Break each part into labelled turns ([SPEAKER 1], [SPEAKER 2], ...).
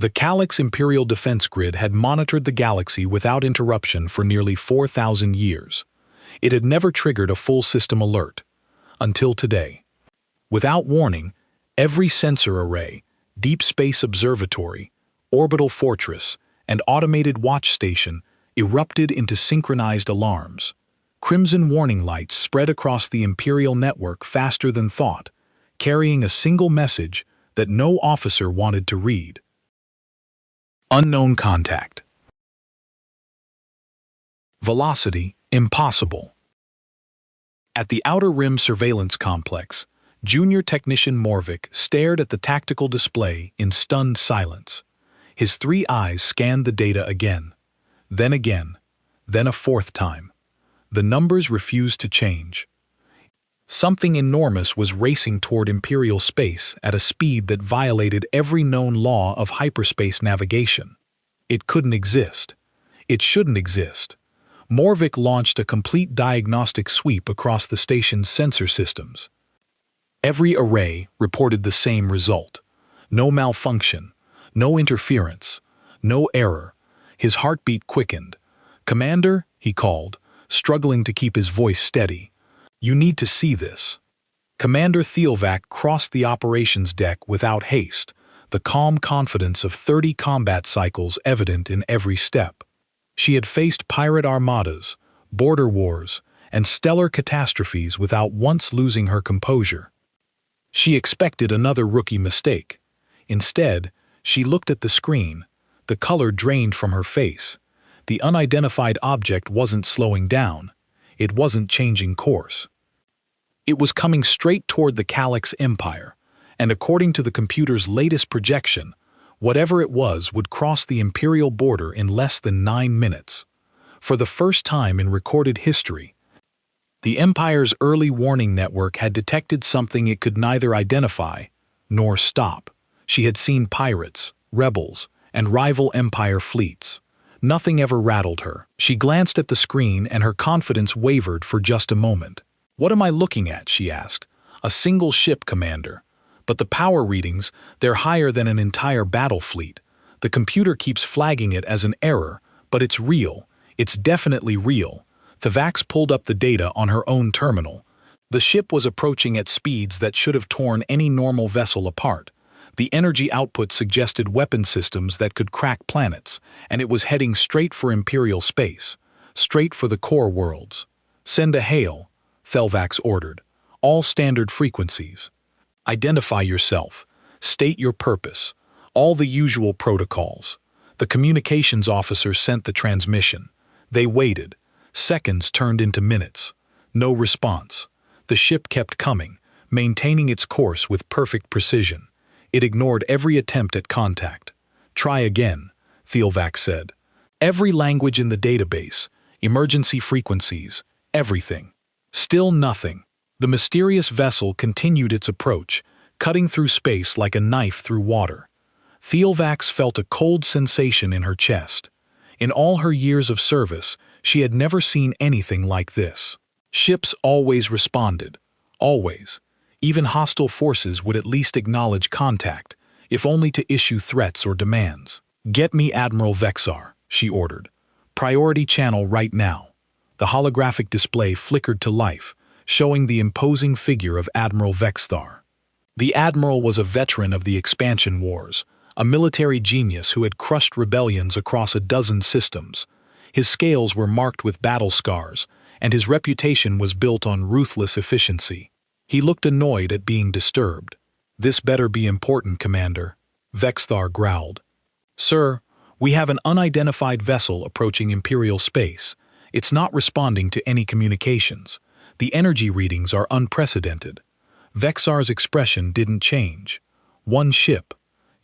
[SPEAKER 1] The Calyx Imperial defense grid had monitored the galaxy without interruption for nearly 4,000 years. It had never triggered a full system alert. Until today. Without warning, every sensor array, deep space observatory, orbital fortress, and automated watch station erupted into synchronized alarms. Crimson warning lights spread across the Imperial network faster than thought, carrying a single message that no officer wanted to read. Unknown contact. Velocity, impossible. At the Outer Rim Surveillance Complex, Junior Technician Morvik stared at the tactical display in stunned silence. His 3 eyes scanned the data again, then a fourth time. The numbers refused to change. Something enormous was racing toward Imperial space at a speed that violated every known law of hyperspace navigation. It couldn't exist. It shouldn't exist. Morvik launched a complete diagnostic sweep across the station's sensor systems. Every array reported the same result. No malfunction, no interference, no error. His heartbeat quickened. "Commander," he called, struggling to keep his voice steady. "You need to see this." Commander Thielvac crossed the operations deck without haste, the calm confidence of 30 combat cycles evident in every step. She had faced pirate armadas, border wars, and stellar catastrophes without once losing her composure. She expected another rookie mistake. Instead, she looked at the screen, the color drained from her face. The unidentified object wasn't slowing down. It wasn't changing course. It was coming straight toward the Calyx Empire, and according to the computer's latest projection, whatever it was would cross the Imperial border in less than 9 minutes. For the first time in recorded history, the Empire's early warning network had detected something it could neither identify nor stop. She had seen pirates, rebels, and rival Empire fleets. Nothing ever rattled her. She glanced at the screen and her confidence wavered for just a moment. "What am I looking at?" she asked. "A single ship, Commander. But the power readings, they're higher than an entire battle fleet. The computer keeps flagging it as an error, but it's real. It's definitely real." Thivax pulled up the data on her own terminal. The ship was approaching at speeds that should have torn any normal vessel apart. The energy output suggested weapon systems that could crack planets, and it was heading straight for Imperial space, straight for the core worlds. "Send a hail," Thielvac ordered. "All standard frequencies. Identify yourself. State your purpose. All the usual protocols." The communications officer sent the transmission. They waited. Seconds turned into minutes. No response. The ship kept coming, maintaining its course with perfect precision. It ignored every attempt at contact. "Try again," Thielvac said. "Every language in the database, emergency frequencies, everything." Still nothing. The mysterious vessel continued its approach, cutting through space like a knife through water. Thielvac felt a cold sensation in her chest. In all her years of service, she had never seen anything like this. Ships always responded. Always. Even hostile forces would at least acknowledge contact, if only to issue threats or demands. "Get me Admiral Vexar," she ordered. "Priority channel right now." The holographic display flickered to life, showing the imposing figure of Admiral Vexar. The Admiral was a veteran of the expansion wars, a military genius who had crushed rebellions across a dozen systems. His scales were marked with battle scars, and his reputation was built on ruthless efficiency. He looked annoyed at being disturbed. "This better be important, Commander," Vexar growled. "Sir, we have an unidentified vessel approaching Imperial space. It's not responding to any communications. The energy readings are unprecedented." Vexar's expression didn't change. "One ship."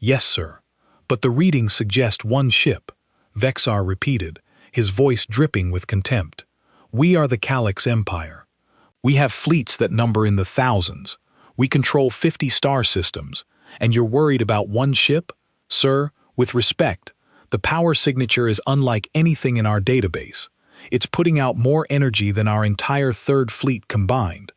[SPEAKER 1] "Yes, sir. But the readings suggest one ship," Vexar repeated, his voice dripping with contempt. "We are the Calyx Empire. We have fleets that number in the thousands. We control 50 star systems, and you're worried about one ship? Sir, with respect, the power signature is unlike anything in our database. It's putting out more energy than our entire third fleet combined."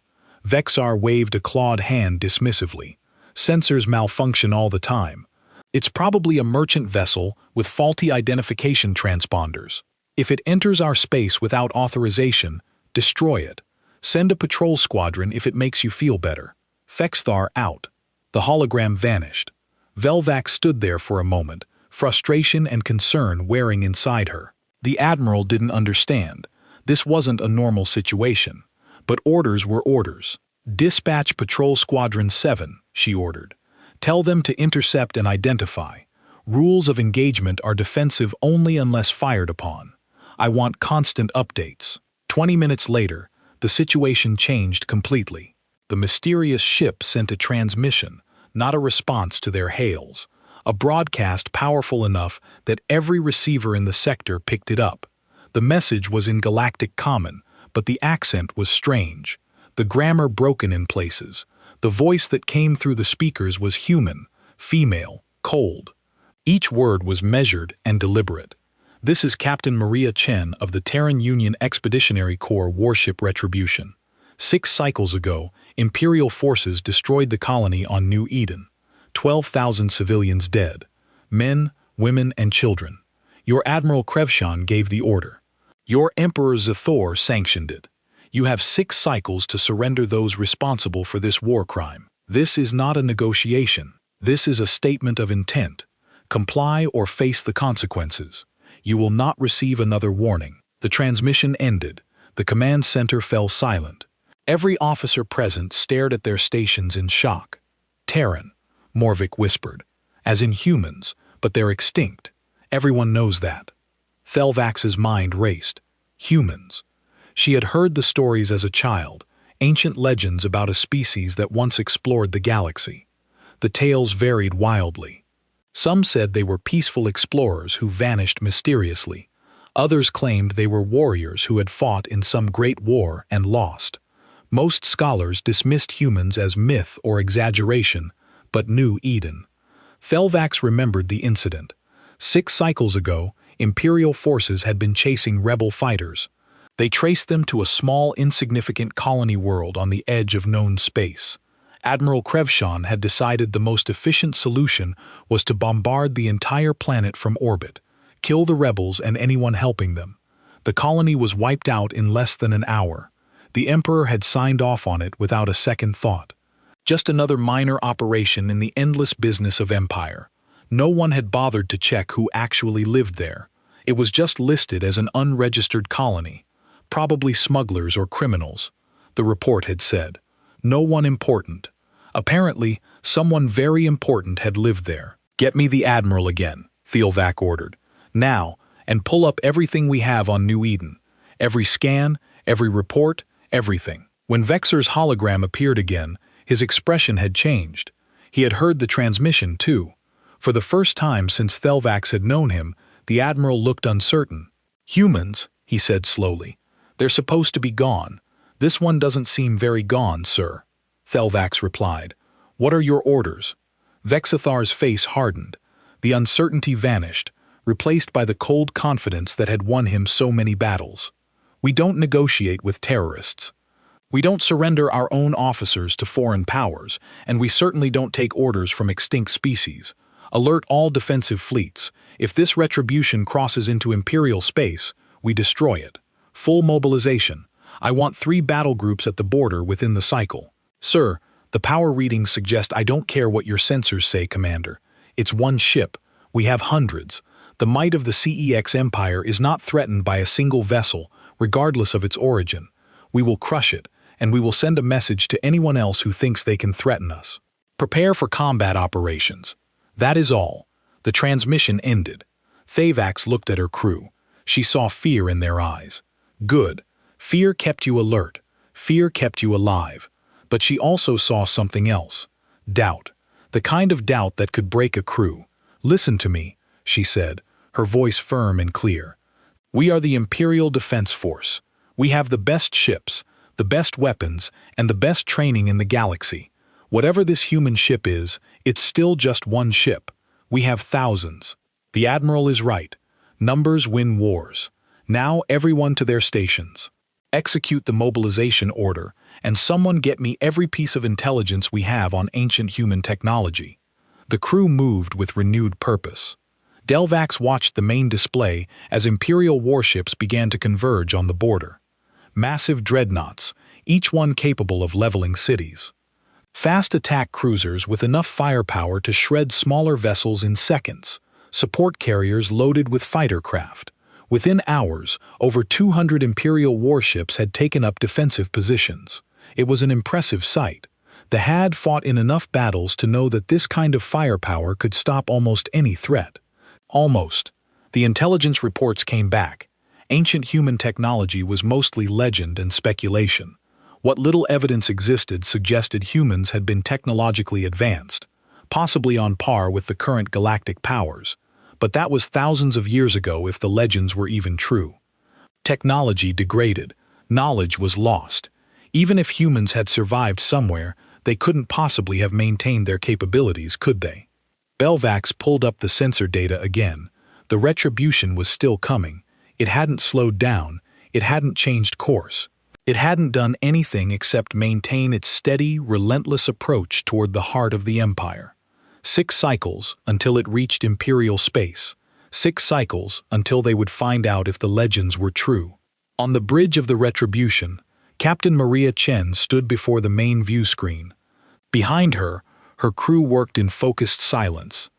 [SPEAKER 1] Vexar waved a clawed hand dismissively. "Sensors malfunction all the time. It's probably a merchant vessel with faulty identification transponders. If it enters our space without authorization, destroy it. Send a patrol squadron if it makes you feel better. Fexthar out. The hologram vanished. Velvax stood there for a moment, frustration and concern wearing inside her. The Admiral didn't understand. This wasn't a normal situation. But orders were orders. Dispatch Patrol Squadron 7, she ordered. Tell them to intercept and identify. Rules of engagement are defensive only unless fired upon. I want constant updates. 20 minutes later, the situation changed completely. The mysterious ship sent a transmission, not a response to their hails. A broadcast powerful enough that every receiver in the sector picked it up. The message was in Galactic Common, but the accent was strange. The grammar broken in places. The voice that came through the speakers was human, female, cold. Each word was measured and deliberate. This is Captain Maria Chen of the Terran Union Expeditionary Corps Warship Retribution. 6 cycles ago, Imperial forces destroyed the colony on New Eden. 12,000 civilians dead. Men, women, and children. Your Admiral Krevshan gave the order. Your Emperor Zathor sanctioned it. You have 6 cycles to surrender those responsible for this war crime. This is not a negotiation. This is a statement of intent. Comply or face the consequences. You will not receive another warning. The transmission ended. The command center fell silent. Every officer present stared at their stations in shock. Terran, Morvik whispered. As in humans, but they're extinct. Everyone knows that. Thelvax's mind raced. Humans. She had heard the stories as a child, ancient legends about a species that once explored the galaxy. The tales varied wildly. Some said they were peaceful explorers who vanished mysteriously. Others claimed they were warriors who had fought in some great war and lost. Most scholars dismissed humans as myth or exaggeration, but knew Eden. Thelvax remembered the incident. 6 cycles ago, Imperial forces had been chasing rebel fighters. They traced them to a small, insignificant colony world on the edge of known space. Admiral Krevshan had decided the most efficient solution was to bombard the entire planet from orbit, kill the rebels and anyone helping them. The colony was wiped out in less than an hour. The Emperor had signed off on it without a second thought. Just another minor operation in the endless business of empire. No one had bothered to check who actually lived there. It was just listed as an unregistered colony. Probably smugglers or criminals, the report had said. No one important. Apparently, someone very important had lived there. Get me the Admiral again, Thelvax ordered. Now, and pull up everything we have on New Eden. Every scan, every report, everything. When Vexor's hologram appeared again, his expression had changed. He had heard the transmission, too. For the first time since Thelvax had known him, the Admiral looked uncertain. Humans, he said slowly. They're supposed to be gone. This one doesn't seem very gone, sir. Thelvax replied. What are your orders? Vexathar's face hardened. The uncertainty vanished, replaced by the cold confidence that had won him so many battles. We don't negotiate with terrorists. We don't surrender our own officers to foreign powers, and we certainly don't take orders from extinct species. Alert all defensive fleets. If this retribution crosses into Imperial space, we destroy it. Full mobilization. I want 3 battle groups at the border within the cycle. Sir, the power readings suggest I don't care what your sensors say, Commander. It's one ship. We have hundreds. The might of the CEX Empire is not threatened by a single vessel, regardless of its origin. We will crush it, and we will send a message to anyone else who thinks they can threaten us. Prepare for combat operations. That is all. The transmission ended. Thelvax looked at her crew. She saw fear in their eyes. Good. Fear kept you alert. Fear kept you alive. But she also saw something else. Doubt. The kind of doubt that could break a crew. Listen to me, she said, her voice firm and clear. We are the Imperial Defense Force. We have the best ships, the best weapons, and the best training in the galaxy. Whatever this human ship is, it's still just one ship. We have thousands. The Admiral is right. Numbers win wars. Now everyone to their stations. Execute the mobilization order, and someone get me every piece of intelligence we have on ancient human technology. The crew moved with renewed purpose. Delvax watched the main display as Imperial warships began to converge on the border. Massive dreadnoughts, each one capable of leveling cities. Fast attack cruisers with enough firepower to shred smaller vessels in seconds. Support carriers loaded with fighter craft. Within hours, over 200 Imperial warships had taken up defensive positions. It was an impressive sight. The had fought in enough battles to know that this kind of firepower could stop almost any threat. Almost. The intelligence reports came back. Ancient human technology was mostly legend and speculation. What little evidence existed suggested humans had been technologically advanced, possibly on par with the current galactic powers. But that was thousands of years ago if the legends were even true. Technology degraded. Knowledge was lost. Even if humans had survived somewhere, they couldn't possibly have maintained their capabilities, could they? Belvax pulled up the sensor data again. The retribution was still coming. It hadn't slowed down. It hadn't changed course. It hadn't done anything except maintain its steady, relentless approach toward the heart of the Empire. 6 cycles until it reached Imperial space. 6 cycles until they would find out if the legends were true. On the bridge of the retribution, Captain Maria Chen stood before the main view screen. Behind her, her crew worked in focused silence.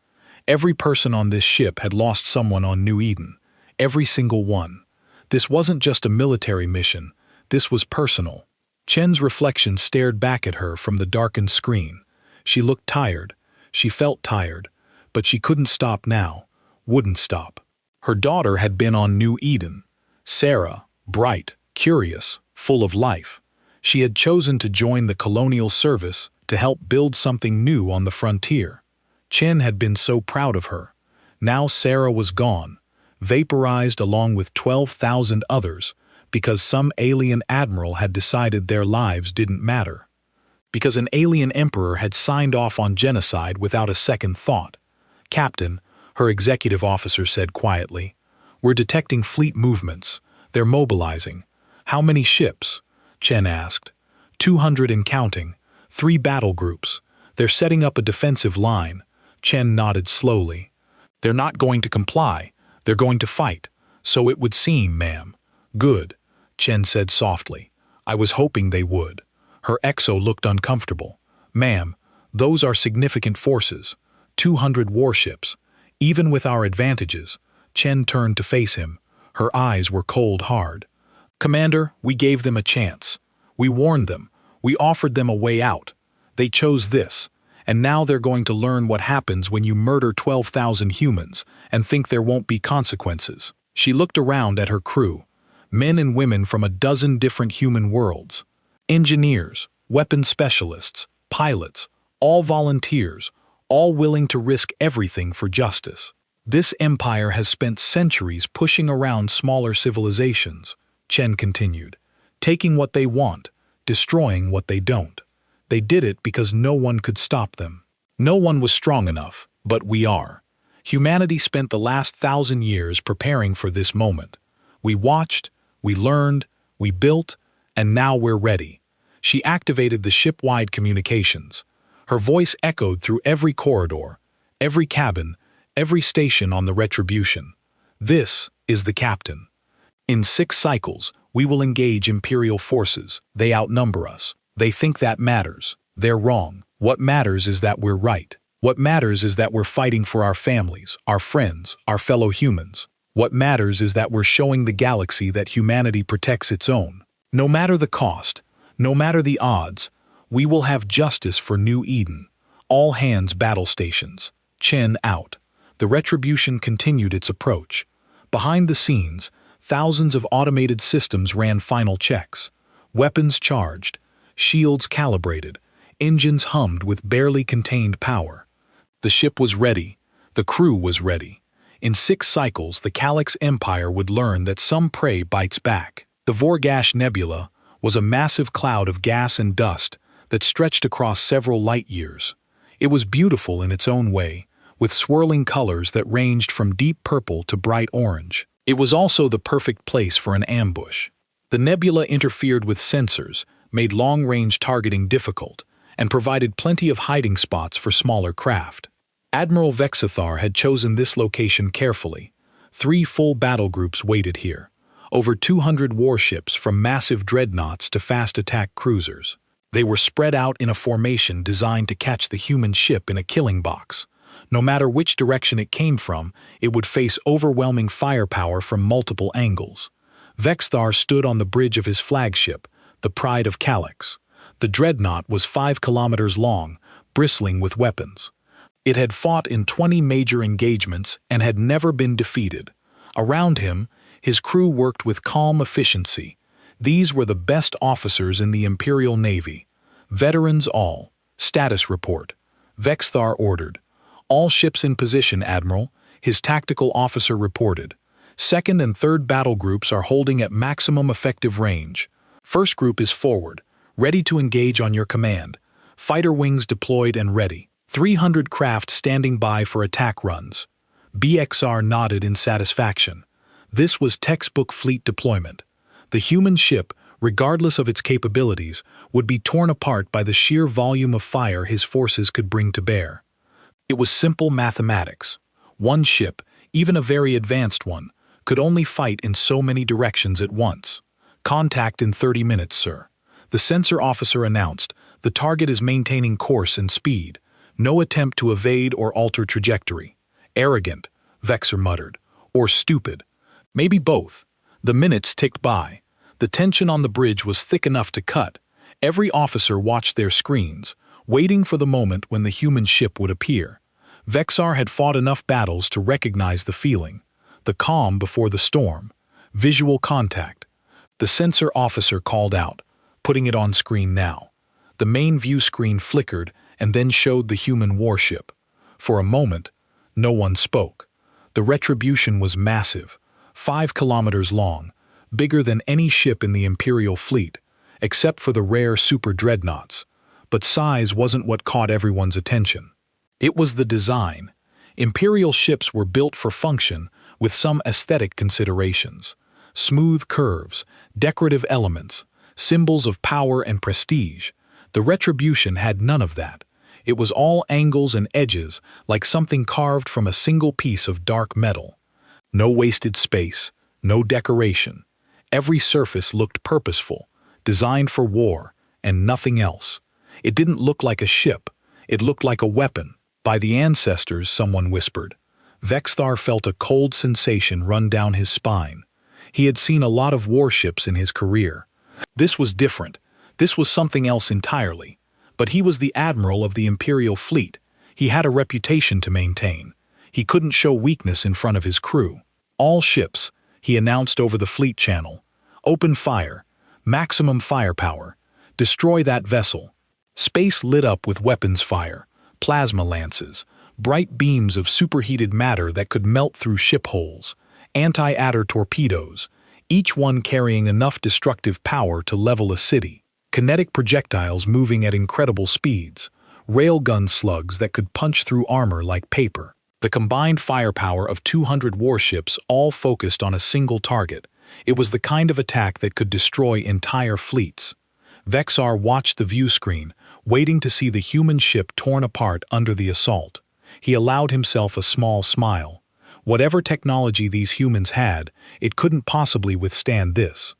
[SPEAKER 1] Every person on this ship had lost someone on New Eden. Every single one. This wasn't just a military mission. This was personal. Chen's reflection stared back at her from the darkened screen. She looked tired. She felt tired. But she couldn't stop now. Wouldn't stop. Her daughter had been on New Eden. Sarah, bright, curious, full of life. She had chosen to join the colonial service to help build something new on the frontier. Chen had been so proud of her. Now Sarah was gone, vaporized along with 12,000 others, because some alien admiral had decided their lives didn't matter. Because an alien emperor had signed off on genocide without a second thought. "Captain," her executive officer said quietly, "we're detecting fleet movements. They're mobilizing." "How many ships?" Chen asked. 200 and counting. 3 battle groups. They're setting up a defensive line. Chen nodded slowly. "They're not going to comply. They're going to fight. So it would seem, ma'am." "Good," Chen said softly. "I was hoping they would." Her exo looked uncomfortable. "Ma'am, those are significant forces. 200 warships. Even with our advantages." Chen turned to face him. Her eyes were cold hard. "Commander, we gave them a chance. We warned them. We offered them a way out. They chose this. And now they're going to learn what happens when you murder 12,000 humans and think there won't be consequences." She looked around at her crew. Men and women from a dozen different human worlds. Engineers, weapons specialists, pilots, all volunteers, all willing to risk everything for justice. This empire has spent centuries pushing around smaller civilizations, Chen continued, taking what they want, destroying what they don't. They did it because no one could stop them. No one was strong enough, but we are. Humanity spent the last 1,000 years preparing for this moment. We watched, we learned, we built, and now we're ready. She activated the ship-wide communications. Her voice echoed through every corridor, every cabin, every station on the Retribution. "This is the captain. In 6 cycles, we will engage Imperial forces. They outnumber us. They think that matters. They're wrong. What matters is that we're right. What matters is that we're fighting for our families, our friends, our fellow humans. What matters is that we're showing the galaxy that humanity protects its own. No matter the cost, no matter the odds, we will have justice for New Eden. All hands battle stations. Chen out." The Retribution continued its approach. Behind the scenes, thousands of automated systems ran final checks. Weapons charged, shields calibrated, engines hummed with barely contained power. The ship was ready. The crew was ready. In 6 cycles, the Calyx Empire would learn that some prey bites back. The Vorgash Nebula was a massive cloud of gas and dust that stretched across several light years. It was beautiful in its own way, with swirling colors that ranged from deep purple to bright orange. It was also the perfect place for an ambush. The nebula interfered with sensors, made long-range targeting difficult, and provided plenty of hiding spots for smaller craft. Admiral Vexithar had chosen this location carefully. 3 full battle groups waited here. Over 200 warships from massive dreadnoughts to fast attack cruisers. They were spread out in a formation designed to catch the human ship in a killing box. No matter which direction it came from, it would face overwhelming firepower from multiple angles. Vexthar stood on the bridge of his flagship, the Pride of Calyx. The dreadnought was 5 kilometers long, bristling with weapons. It had fought in 20 major engagements and had never been defeated. Around him, his crew worked with calm efficiency. These were the best officers in the Imperial Navy. Veterans all. Status report. Vexthar ordered. All ships in position, Admiral, his tactical officer reported. 2nd and 3rd battle groups are holding at maximum effective range. 1st group is forward, ready to engage on your command. Fighter wings deployed and ready. 300 craft standing by for attack runs. BXR nodded in satisfaction. This was textbook fleet deployment. The human ship, regardless of its capabilities, would be torn apart by the sheer volume of fire his forces could bring to bear. It was simple mathematics. One ship, even a very advanced one, could only fight in so many directions at once. Contact in 30 minutes, sir. The sensor officer announced. The target is maintaining course and speed. No attempt to evade or alter trajectory. Arrogant, Vexer muttered. Or stupid. Maybe both. The minutes ticked by. The tension on the bridge was thick enough to cut. Every officer watched their screens, waiting for the moment when the human ship would appear. Vexar had fought enough battles to recognize the feeling. The calm before the storm. Visual contact. The sensor officer called out, putting it on screen now. The main view screen flickered and then showed the human warship. For a moment, no one spoke. The retribution was massive, 5 kilometers long, bigger than any ship in the Imperial fleet, except for the rare super dreadnoughts. But size wasn't what caught everyone's attention. It was the design. Imperial ships were built for function with some aesthetic considerations. Smooth curves, decorative elements, symbols of power and prestige. The Retribution had none of that. It was all angles and edges, like something carved from a single piece of dark metal. No wasted space, no decoration. Every surface looked purposeful, designed for war, and nothing else. It didn't look like a ship. It looked like a weapon. By the ancestors, someone whispered. Vexthar felt a cold sensation run down his spine. He had seen a lot of warships in his career. This was different. This was something else entirely. But he was the admiral of the Imperial fleet. He had a reputation to maintain. He couldn't show weakness in front of his crew. All ships, he announced over the fleet channel. Open fire. Maximum firepower. Destroy that vessel. Space lit up with weapons fire, plasma lances, bright beams of superheated matter that could melt through ship hulls, anti-adder torpedoes, each one carrying enough destructive power to level a city. Kinetic projectiles moving at incredible speeds, railgun slugs that could punch through armor like paper. The combined firepower of 200 warships all focused on a single target. It was the kind of attack that could destroy entire fleets. Vexar watched the view screen, waiting to see the human ship torn apart under the assault. He allowed himself a small smile. Whatever technology these humans had, it couldn't possibly withstand this.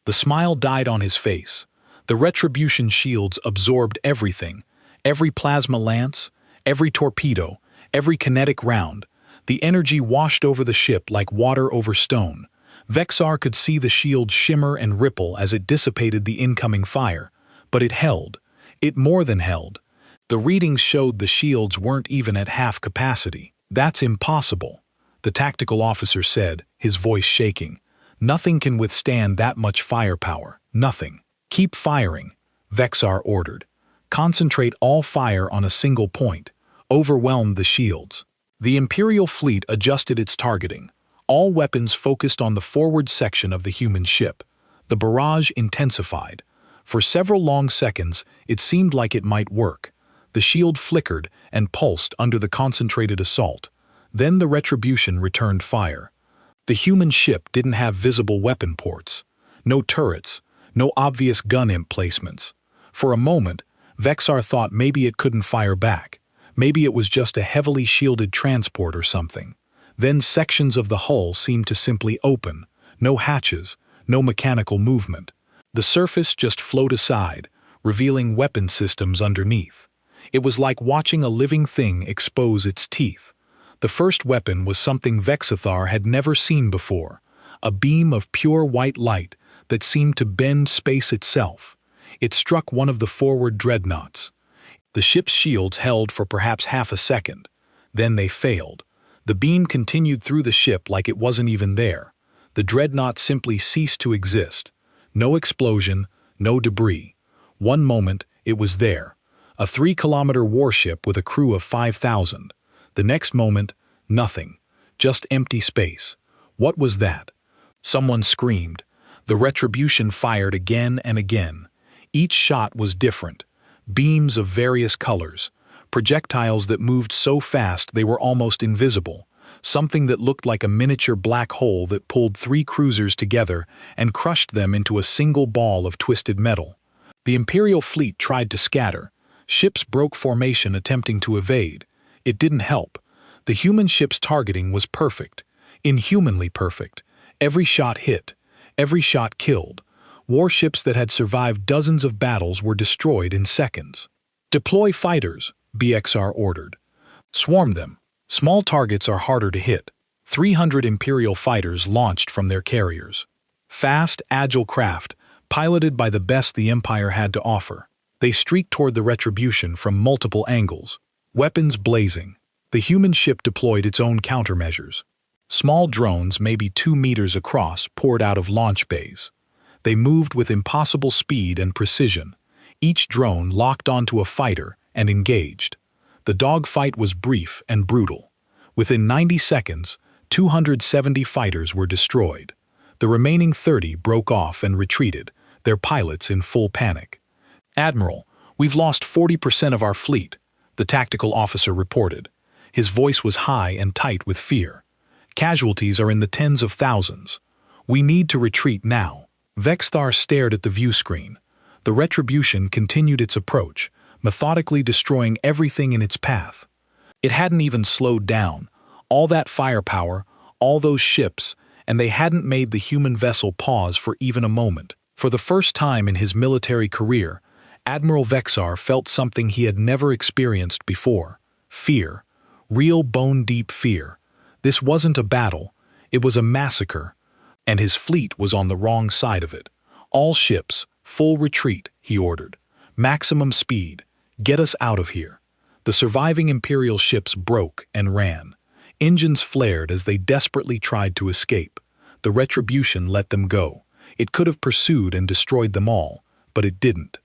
[SPEAKER 1] The smile died on his face. The Retribution shields absorbed everything. Every plasma lance, every torpedo, every kinetic round. The energy washed over the ship like water over stone. Vexar could see the shield shimmer and ripple as it dissipated the incoming fire. But it held. It more than held. The readings showed the shields weren't even at half capacity. That's impossible, the tactical officer said, his voice shaking. Nothing can withstand that much firepower. Nothing. Keep firing, Vexar ordered. Concentrate all fire on a single point. Overwhelm the shields. The Imperial fleet adjusted its targeting. All weapons focused on the forward section of the human ship. The barrage intensified. For several long seconds, it seemed like it might work. The shield flickered and pulsed under the concentrated assault. Then the Retribution returned fire. The human ship didn't have visible weapon ports. No turrets. No obvious gun emplacements. For a moment, Vexar thought maybe it couldn't fire back. Maybe it was just a heavily shielded transport or something. Then sections of the hull seemed to simply open. No hatches, no mechanical movement. The surface just flowed aside, revealing weapon systems underneath. It was like watching a living thing expose its teeth. The first weapon was something Vexithar had never seen before, a beam of pure white light that seemed to bend space itself. It struck one of the forward dreadnoughts. The ship's shields held for perhaps half a second. Then they failed. The beam continued through the ship like it wasn't even there. The dreadnought simply ceased to exist. No explosion, no debris. One moment, it was there. A 3-kilometer warship with a crew of 5,000. The next moment, nothing. Just empty space. What was that? Someone screamed. The Retribution fired again and again. Each shot was different. Beams of various colors. Projectiles that moved so fast they were almost invisible. Something that looked like a miniature black hole that pulled 3 cruisers together and crushed them into a single ball of twisted metal. The Imperial fleet tried to scatter. Ships broke formation attempting to evade. It didn't help. The human ship's targeting was perfect. Inhumanly perfect. Every shot hit. Every shot killed. Warships that had survived dozens of battles were destroyed in seconds. "Deploy fighters," BXR ordered. "Swarm them. Small targets are harder to hit." 300 Imperial fighters launched from their carriers. Fast, agile craft, piloted by the best the Empire had to offer. They streaked toward the Retribution from multiple angles. Weapons blazing. The human ship deployed its own countermeasures. Small drones, maybe 2 meters across, poured out of launch bays. They moved with impossible speed and precision. Each drone locked onto a fighter and engaged. The dogfight was brief and brutal. Within 90 seconds, 270 fighters were destroyed. The remaining 30 broke off and retreated, their pilots in full panic. "Admiral, we've lost 40% of our fleet," the tactical officer reported. His voice was high and tight with fear. "Casualties are in the tens of thousands. We need to retreat now." Vexthar stared at the view screen. The Retribution continued its approach, methodically destroying everything in its path. It hadn't even slowed down. All that firepower, all those ships, and they hadn't made the human vessel pause for even a moment. For the first time in his military career, Admiral Vexar felt something he had never experienced before. Fear. Real bone-deep fear. This wasn't a battle. It was a massacre. And his fleet was on the wrong side of it. "All ships, full retreat," he ordered. "Maximum speed. Get us out of here." The surviving Imperial ships broke and ran. Engines flared as they desperately tried to escape. The Retribution let them go. It could have pursued and destroyed them all, but it didn't.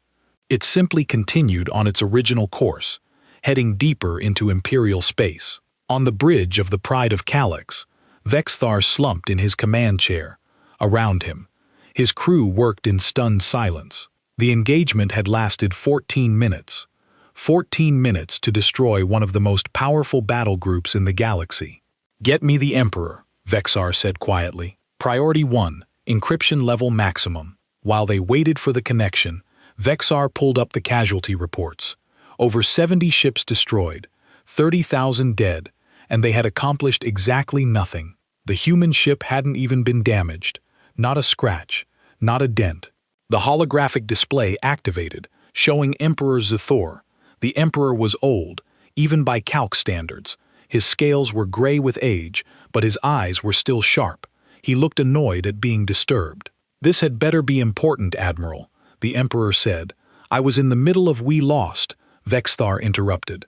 [SPEAKER 1] It simply continued on its original course, heading deeper into Imperial space. On the bridge of the Pride of Calyx, Vexthar slumped in his command chair. Around him, his crew worked in stunned silence. The engagement had lasted 14 minutes. 14 minutes to destroy one of the most powerful battle groups in the galaxy. "Get me the Emperor," Vexar said quietly. "Priority 1, encryption level maximum." While they waited for the connection, Vexar pulled up the casualty reports. Over 70 ships destroyed, 30,000 dead, and they had accomplished exactly nothing. The human ship hadn't even been damaged. Not a scratch, not a dent. The holographic display activated, showing Emperor Zathor. The Emperor was old, even by Calc standards. His scales were gray with age, but his eyes were still sharp. He looked annoyed at being disturbed. "This had better be important, Admiral," the Emperor said. "I was in the middle of We Lost," Vexthar interrupted.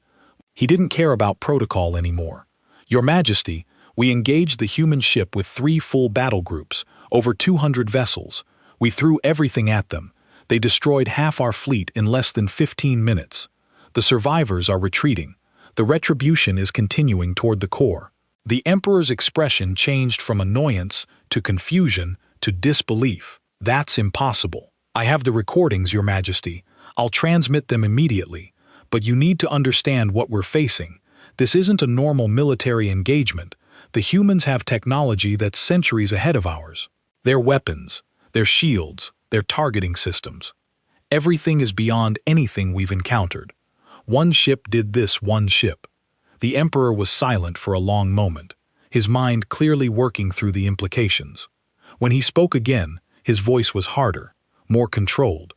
[SPEAKER 1] He didn't care about protocol anymore. "Your Majesty, we engaged the human ship with 3 full battle groups, over 200 vessels. We threw everything at them. They destroyed half our fleet in less than 15 minutes. The survivors are retreating. The Retribution is continuing toward the core." The Emperor's expression changed from annoyance to confusion to disbelief. "That's impossible. I have the recordings, Your Majesty. I'll transmit them immediately. But you need to understand what we're facing. This isn't a normal military engagement. The humans have technology that's centuries ahead of ours. Their weapons, their shields, their targeting systems. Everything is beyond anything we've encountered. One ship did this, one ship. The Emperor was silent for a long moment, his mind clearly working through the implications. When he spoke again, his voice was harder, more controlled.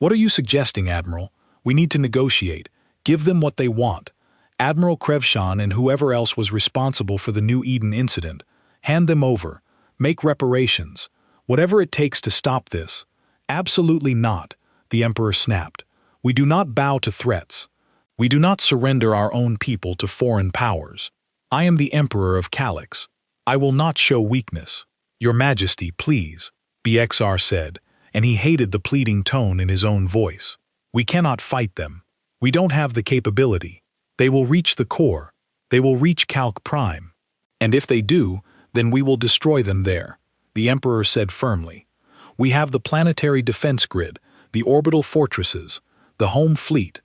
[SPEAKER 1] "What are you suggesting, Admiral? We need to negotiate. Give them what they want. Admiral Krevshan and whoever else was responsible for the New Eden incident. Hand them over. Make reparations. Whatever it takes to stop this." "Absolutely not," the Emperor snapped. "We do not bow to threats. We do not surrender our own people to foreign powers. I am the Emperor of Calix. I will not show weakness." "Your Majesty, please," BXR said, and he hated the pleading tone in his own voice. "We cannot fight them. We don't have the capability. They will reach the core. They will reach Calc Prime. And if they do, then we will destroy them there," the Emperor said firmly. "We have the planetary defense grid, the orbital fortresses, the home fleet.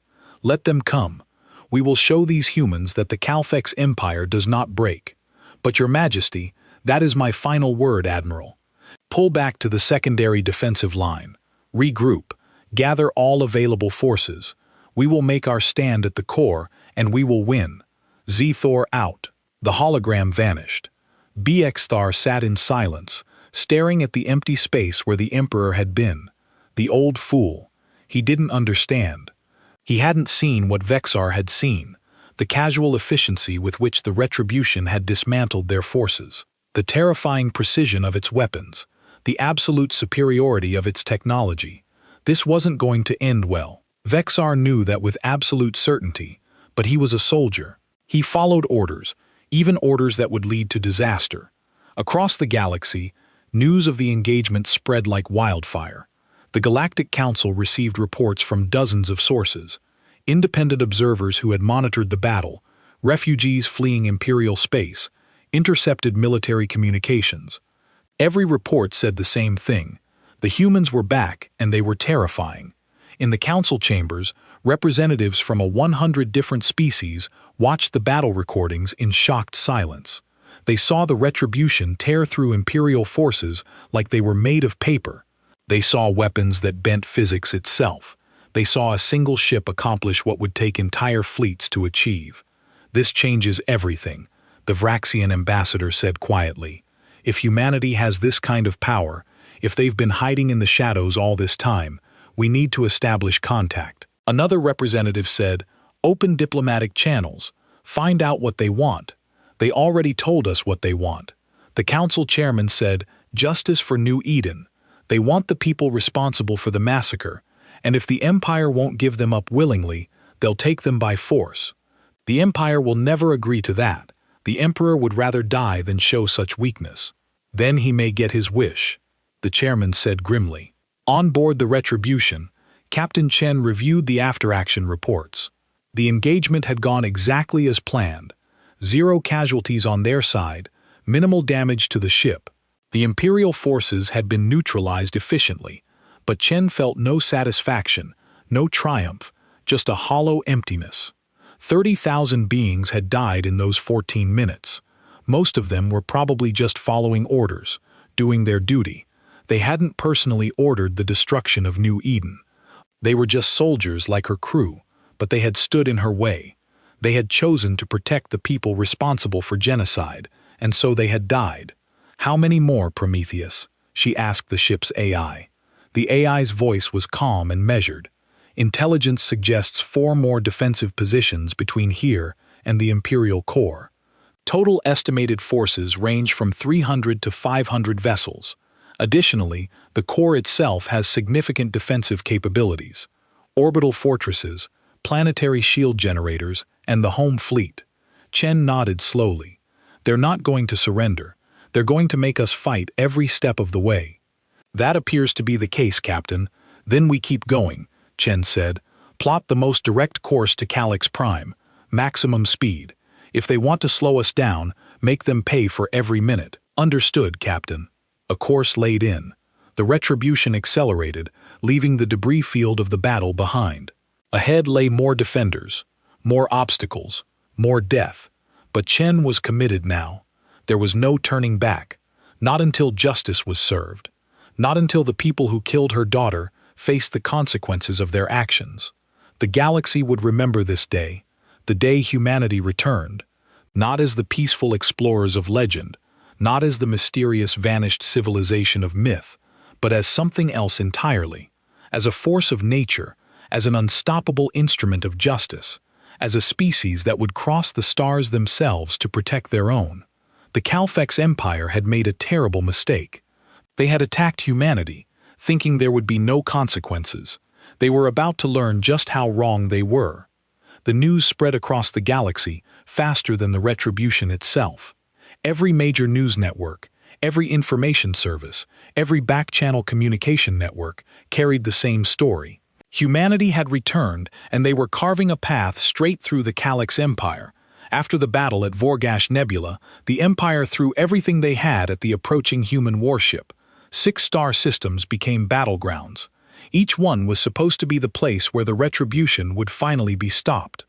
[SPEAKER 1] Let them come. We will show these humans that the Calfex Empire does not break. But Your Majesty, that is my final word, Admiral. Pull back to the secondary defensive line. Regroup. Gather all available forces. We will make our stand at the core, and we will win. Zthor out." The hologram vanished. BXthar sat in silence, staring at the empty space where the Emperor had been. The old fool. He didn't understand. He hadn't seen what Vexar had seen, the casual efficiency with which the Retribution had dismantled their forces, the terrifying precision of its weapons, the absolute superiority of its technology. This wasn't going to end well. Vexar knew that with absolute certainty, but he was a soldier. He followed orders, even orders that would lead to disaster. Across the galaxy, news of the engagement spread like wildfire. The Galactic Council received reports from dozens of sources, independent observers who had monitored the battle, refugees fleeing Imperial space, intercepted military communications. Every report said the same thing. The humans were back, and they were terrifying. In the council chambers, representatives from 100 different species watched the battle recordings in shocked silence. They saw the Retribution tear through Imperial forces like they were made of paper. They saw weapons that bent physics itself. They saw a single ship accomplish what would take entire fleets to achieve. "This changes everything," the Vraxian ambassador said quietly. "If humanity has this kind of power, if they've been hiding in the shadows all this time, we need to establish contact." Another representative said, "Open diplomatic channels. Find out what they want. They already told us what they want." The council chairman said, "Justice for New Eden. They want the people responsible for the massacre, and if the Empire won't give them up willingly, they'll take them by force. The Empire will never agree to that. The Emperor would rather die than show such weakness. Then he may get his wish," the chairman said grimly. On board the Retribution, Captain Chen reviewed the after-action reports. The engagement had gone exactly as planned. 0 casualties on their side, minimal damage to the ship. The Imperial forces had been neutralized efficiently, but Chen felt no satisfaction, no triumph, just a hollow emptiness. 30,000 beings had died in those 14 minutes. Most of them were probably just following orders, doing their duty. They hadn't personally ordered the destruction of New Eden. They were just soldiers like her crew, but they had stood in her way. They had chosen to protect the people responsible for genocide, and so they had died. "How many more, Prometheus?" she asked the ship's AI. The AI's voice was calm and measured. "Intelligence suggests 4 more defensive positions between here and the Imperial core. Total estimated forces range from 300 to 500 vessels. Additionally, the core itself has significant defensive capabilities. Orbital fortresses, planetary shield generators, and the home fleet." Chen nodded slowly. "They're not going to surrender. They're going to make us fight every step of the way." "That appears to be the case, Captain. Then we keep going," Chen said. "Plot the most direct course to Calix Prime. Maximum speed. If they want to slow us down, make them pay for every minute." "Understood, Captain." A course laid in. The Retribution accelerated, leaving the debris field of the battle behind. Ahead lay more defenders, more obstacles, more death. But Chen was committed now. There was no turning back. Not until justice was served. Not until the people who killed her daughter faced the consequences of their actions. The galaxy would remember this day, the day humanity returned, not as the peaceful explorers of legend, not as the mysterious vanished civilization of myth, but as something else entirely, as a force of nature, as an unstoppable instrument of justice, as a species that would cross the stars themselves to protect their own. The Calfex Empire had made a terrible mistake. They had attacked humanity, thinking there would be no consequences. They were about to learn just how wrong they were. The news spread across the galaxy faster than the retribution itself. Every major news network, every information service, every back-channel communication network carried the same story. Humanity had returned, and they were carving a path straight through the Calix Empire. After the battle at Vorgash Nebula, the Empire threw everything they had at the approaching human warship. 6 star systems became battlegrounds. Each one was supposed to be the place where the retribution would finally be stopped.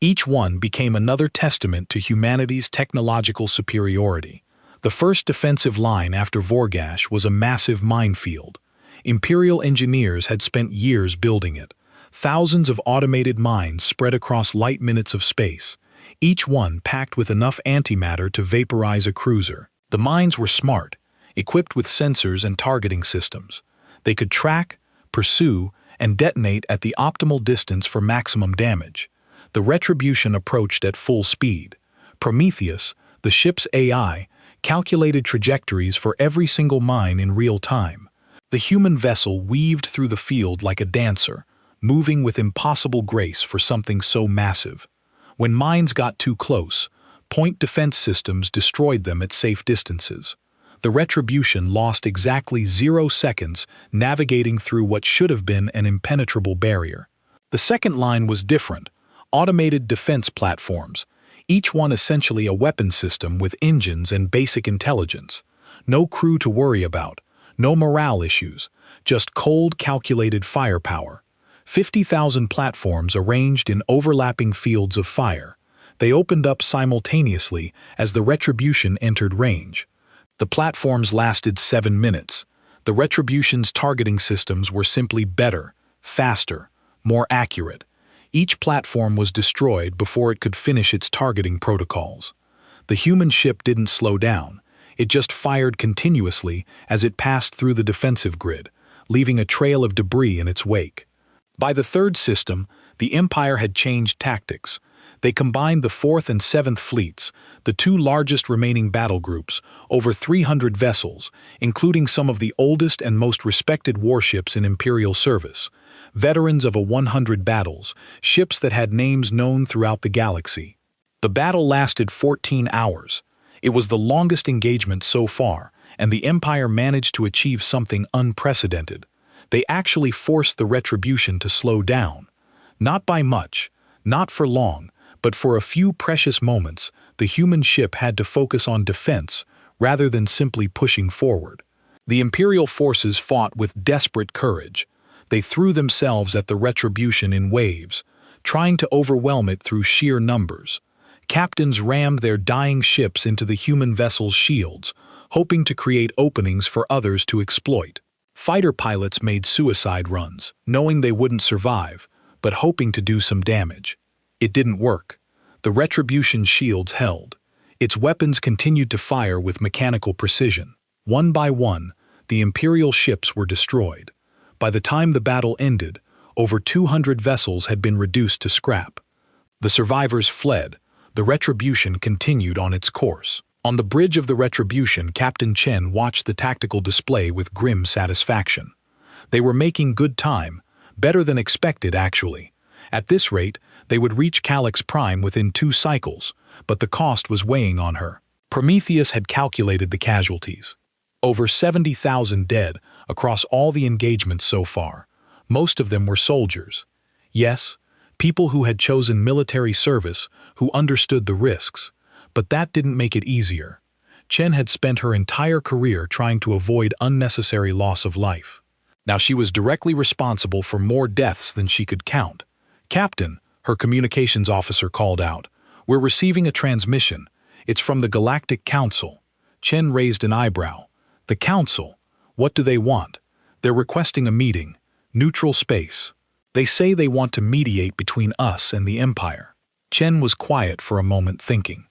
[SPEAKER 1] Each one became another testament to humanity's technological superiority. The first defensive line after Vorgash was a massive minefield. Imperial engineers had spent years building it. Thousands of automated mines spread across light minutes of space, each one packed with enough antimatter to vaporize a cruiser. The mines were smart, equipped with sensors and targeting systems. They could track, pursue, and detonate at the optimal distance for maximum damage. The retribution approached at full speed. Prometheus, the ship's AI, calculated trajectories for every single mine in real time. The human vessel weaved through the field like a dancer, moving with impossible grace for something so massive. When mines got too close, point defense systems destroyed them at safe distances. The retribution lost exactly 0 seconds navigating through what should have been an impenetrable barrier. The second line was different. Automated defense platforms, each one essentially a weapon system with engines and basic intelligence. No crew to worry about, no morale issues, just cold, calculated firepower. 50,000 platforms arranged in overlapping fields of fire. They opened up simultaneously as the retribution entered range. The platforms lasted 7 minutes. The retribution's targeting systems were simply better, faster, more accurate. Each platform was destroyed before it could finish its targeting protocols. The human ship didn't slow down. It just fired continuously as it passed through the defensive grid, leaving a trail of debris in its wake. By the third system, the Empire had changed tactics. They combined the 4th and 7th fleets, the 2 largest remaining battle groups, over 300 vessels, including some of the oldest and most respected warships in Imperial service. Veterans of 100 battles, ships that had names known throughout the galaxy. The battle lasted 14 hours. It was the longest engagement so far, and the Empire managed to achieve something unprecedented. They actually forced the retribution to slow down. Not by much, not for long, but for a few precious moments, the human ship had to focus on defense rather than simply pushing forward. The Imperial forces fought with desperate courage. They threw themselves at the retribution in waves, trying to overwhelm it through sheer numbers. Captains rammed their dying ships into the human vessel's shields, hoping to create openings for others to exploit. Fighter pilots made suicide runs, knowing they wouldn't survive, but hoping to do some damage. It didn't work. The retribution shields held. Its weapons continued to fire with mechanical precision. One by one, the Imperial ships were destroyed. By the time the battle ended, over 200 vessels had been reduced to scrap. The survivors fled. The retribution continued on its course. On the bridge of the retribution, Captain Chen watched the tactical display with grim satisfaction. They were making good time, better than expected actually. At this rate, they would reach Calix Prime within 2 cycles, but the cost was weighing on her. Prometheus had calculated the casualties. Over 70,000 dead across all the engagements so far. Most of them were soldiers. Yes, people who had chosen military service, who understood the risks. But that didn't make it easier. Chen had spent her entire career trying to avoid unnecessary loss of life. Now she was directly responsible for more deaths than she could count. "Captain," her communications officer called out, "we're receiving a transmission. It's from the Galactic Council." Chen raised an eyebrow. "The Council? What do they want?" "They're requesting a meeting. Neutral space." They say they want to mediate between us and the Empire. Chen was quiet for a moment thinking.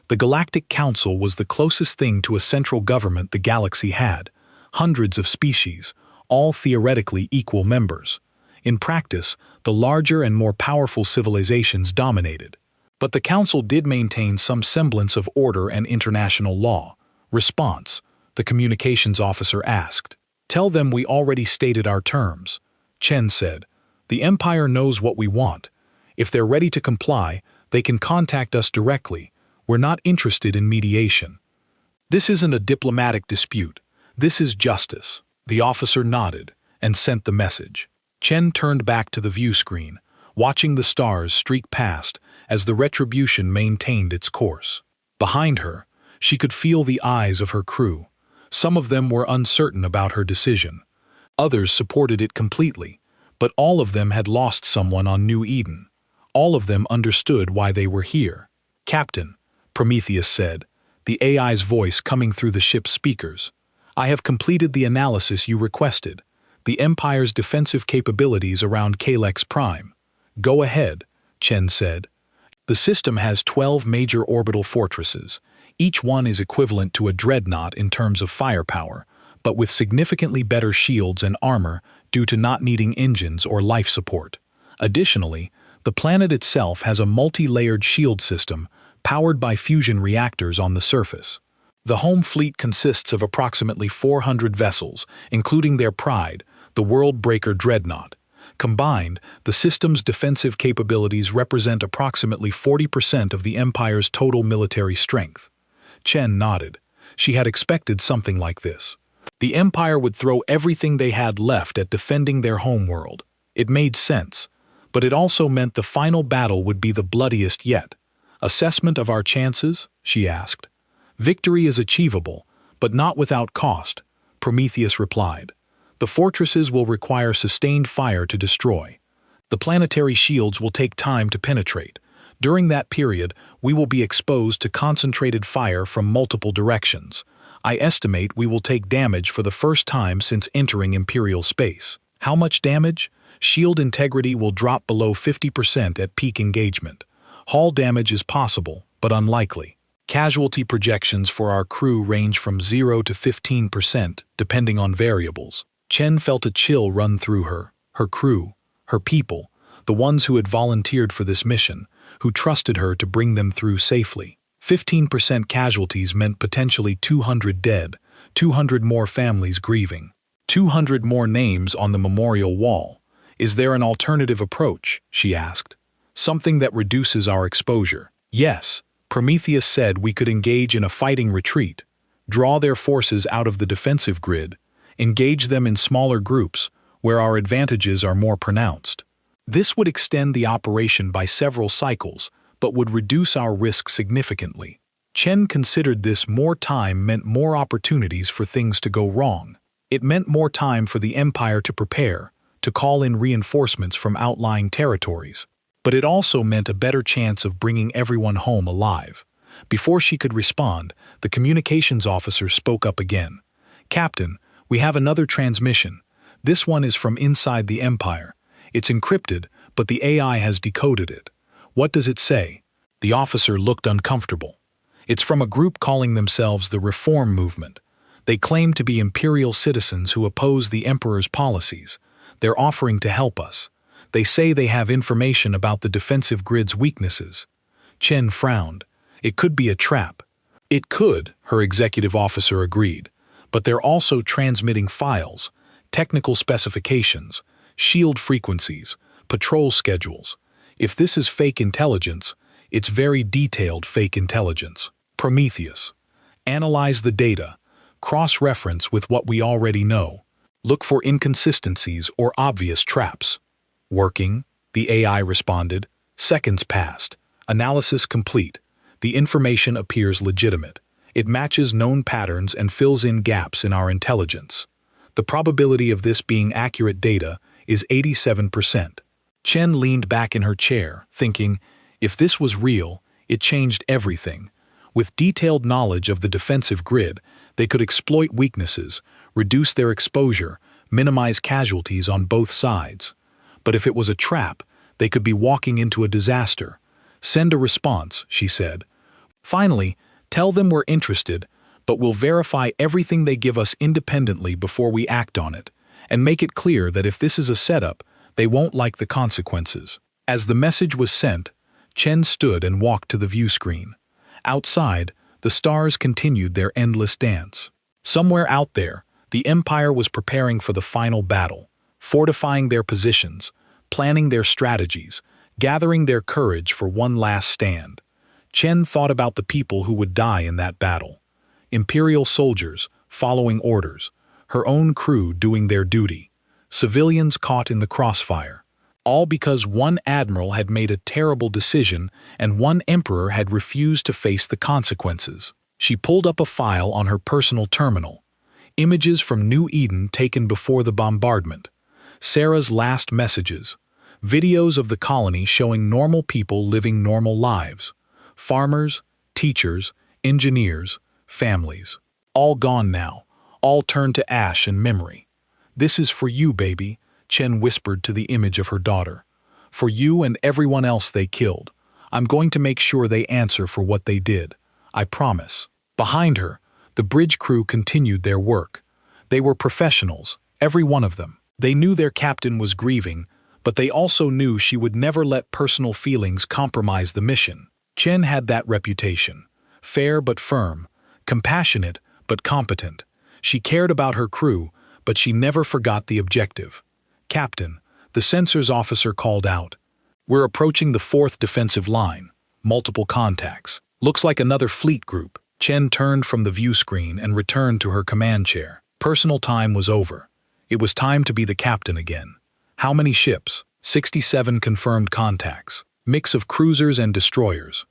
[SPEAKER 1] The Galactic Council was the closest thing to a central government the galaxy had, hundreds of species, all theoretically equal members. In practice, the larger and more powerful civilizations dominated. But the Council did maintain some semblance of order and international law. Response, the communications officer asked. Tell them we already stated our terms. Chen said. The Empire knows what we want. If they're ready to comply, they can contact us directly. We're not interested in mediation. This isn't a diplomatic dispute. This is justice. The officer nodded and sent the message. Chen turned back to the view screen, watching the stars streak past as the Retribution maintained its course. Behind her, she could feel the eyes of her crew. Some of them were uncertain about her decision. Others supported it completely, but all of them had lost someone on New Eden. All of them understood why they were here. Captain, Prometheus said, the AI's voice coming through the ship's speakers. I have completed the analysis you requested. The Empire's defensive capabilities around Kalex Prime. Go ahead, Chen said. The system has 12 major orbital fortresses. Each one is equivalent to a dreadnought in terms of firepower, but with significantly better shields and armor due to not needing engines or life support. Additionally, the planet itself has a multi-layered shield system powered by fusion reactors on the surface. The home fleet consists of approximately 400 vessels, including their pride, the World-Breaker Dreadnought. Combined, the system's defensive capabilities represent approximately 40% of the Empire's total military strength. Chen nodded. She had expected something like this. The Empire would throw everything they had left at defending their homeworld. It made sense, but it also meant the final battle would be the bloodiest yet. Assessment of our chances? She asked. Victory is achievable, but not without cost, Prometheus replied. The fortresses will require sustained fire to destroy. The planetary shields will take time to penetrate. During that period, we will be exposed to concentrated fire from multiple directions. I estimate we will take damage for the first time since entering Imperial space. How much damage? Shield integrity will drop below 50% at peak engagement. Hull damage is possible, but unlikely. Casualty projections for our crew range from 0 to 15%, depending on variables. Chen felt a chill run through her crew, her people, the ones who had volunteered for this mission, who trusted her to bring them through safely. 15% casualties meant potentially 200 dead, 200 more families grieving, 200 more names on the memorial wall. Is there an alternative approach? She asked. Something that reduces our exposure. Yes, Prometheus said we could engage in a fighting retreat, draw their forces out of the defensive grid, engage them in smaller groups where our advantages are more pronounced. This would extend the operation by several cycles, but would reduce our risk significantly. Chen considered this more time meant more opportunities for things to go wrong. It meant more time for the Empire to prepare, to call in reinforcements from outlying territories. But it also meant a better chance of bringing everyone home alive. Before she could respond, the communications officer spoke up again. Captain, we have another transmission. This one is from inside the Empire. It's encrypted, but the AI has decoded it. What does it say? The officer looked uncomfortable. It's from a group calling themselves the Reform Movement. They claim to be Imperial citizens who oppose the Emperor's policies. They're offering to help us. They say they have information about the defensive grid's weaknesses. Chen frowned. It could be a trap. It could, her executive officer agreed. But they're also transmitting files, technical specifications, shield frequencies, patrol schedules. If this is fake intelligence, it's very detailed fake intelligence. Prometheus. Analyze the data. Cross-reference with what we already know. Look for inconsistencies or obvious traps. Working, the AI responded. Seconds passed. Analysis complete. The information appears legitimate. It matches known patterns and fills in gaps in our intelligence. The probability of this being accurate data is 87%. Chen leaned back in her chair, thinking, if this was real, it changed everything. With detailed knowledge of the defensive grid, they could exploit weaknesses, reduce their exposure, minimize casualties on both sides. But if it was a trap, they could be walking into a disaster. Send a response, she said. Finally, tell them we're interested, but we'll verify everything they give us independently before we act on it, and make it clear that if this is a setup, they won't like the consequences. As the message was sent, Chen stood and walked to the view screen. Outside, the stars continued their endless dance. Somewhere out there, the Empire was preparing for the final battle, fortifying their positions, planning their strategies, gathering their courage for one last stand. Chen thought about the people who would die in that battle. Imperial soldiers, following orders, her own crew doing their duty, civilians caught in the crossfire, all because one admiral had made a terrible decision and one emperor had refused to face the consequences. She pulled up a file on her personal terminal. Images from New Eden taken before the bombardment. Sarah's last messages. Videos of the colony showing normal people living normal lives. Farmers, teachers, engineers, families. All gone now. All turned to ash and memory. "This is for you, baby," Chen whispered to the image of her daughter. "For you and everyone else they killed. I'm going to make sure they answer for what they did. I promise." Behind her, the bridge crew continued their work. They were professionals, every one of them. They knew their captain was grieving, but they also knew she would never let personal feelings compromise the mission. Chen had that reputation. Fair but firm, compassionate but competent. She cared about her crew, but she never forgot the objective. "Captain," the sensors officer called out. "We're approaching the 4th defensive line. Multiple contacts. Looks like another fleet group." Chen turned from the view screen and returned to her command chair. Personal time was over. It was time to be the captain again. How many ships? 67 confirmed contacts. Mix of cruisers and destroyers.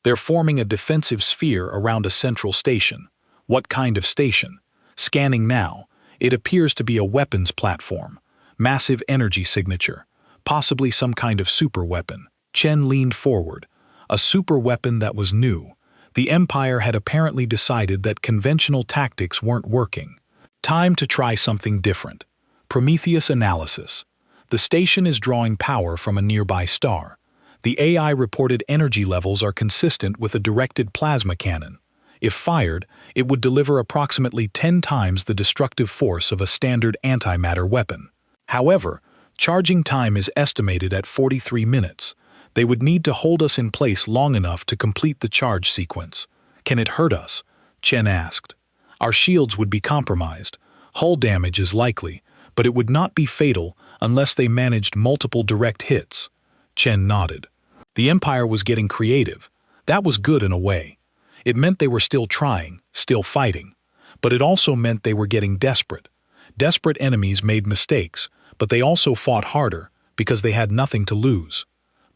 [SPEAKER 1] They're forming a defensive sphere around a central station. What kind of station? Scanning now. It appears to be a weapons platform. Massive energy signature. Possibly some kind of super weapon. Chen leaned forward. A super weapon that was new. The Empire had apparently decided that conventional tactics weren't working. Time to try something different. Prometheus analysis. The station is drawing power from a nearby star. The AI reported energy levels are consistent with a directed plasma cannon. If fired, it would deliver approximately 10 times the destructive force of a standard antimatter weapon. However, charging time is estimated at 43 minutes. They would need to hold us in place long enough to complete the charge sequence. "Can it hurt us?" Chen asked. "Our shields would be compromised. Hull damage is likely, but it would not be fatal unless they managed multiple direct hits." Chen nodded. The Empire was getting creative. That was good in a way. It meant they were still trying, still fighting. But it also meant they were getting desperate. Desperate enemies made mistakes, but they also fought harder because they had nothing to lose.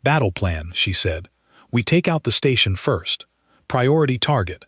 [SPEAKER 1] "Battle plan," she said. "We take out the station first. Priority target.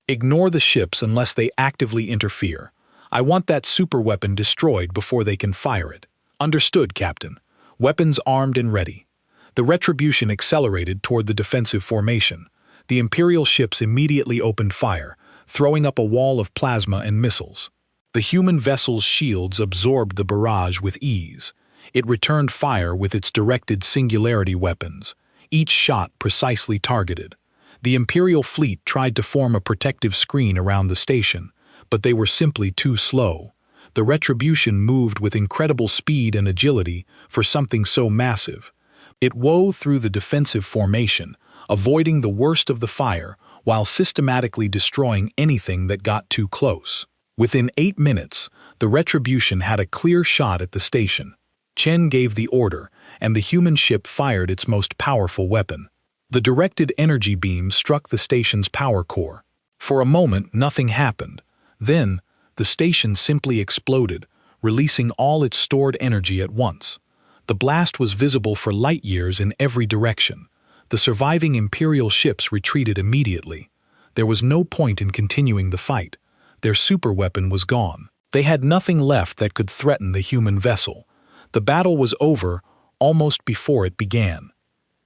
[SPEAKER 1] Ignore the ships unless they actively interfere. I want that superweapon destroyed before they can fire it." "Understood, Captain. Weapons armed and ready." The retribution accelerated toward the defensive formation. The Imperial ships immediately opened fire, throwing up a wall of plasma and missiles. The human vessel's shields absorbed the barrage with ease. It returned fire with its directed singularity weapons, each shot precisely targeted. The Imperial fleet tried to form a protective screen around the station, but they were simply too slow. The retribution moved with incredible speed and agility for something so massive. It wove through the defensive formation, avoiding the worst of the fire while systematically destroying anything that got too close. Within 8 minutes, the retribution had a clear shot at the station. Chen gave the order, and the human ship fired its most powerful weapon. The directed energy beam struck the station's power core. For a moment, nothing happened. Then, the station simply exploded, releasing all its stored energy at once. The blast was visible for light years in every direction. The surviving Imperial ships retreated immediately. There was no point in continuing the fight. Their superweapon was gone. They had nothing left that could threaten the human vessel. The battle was over almost before it began.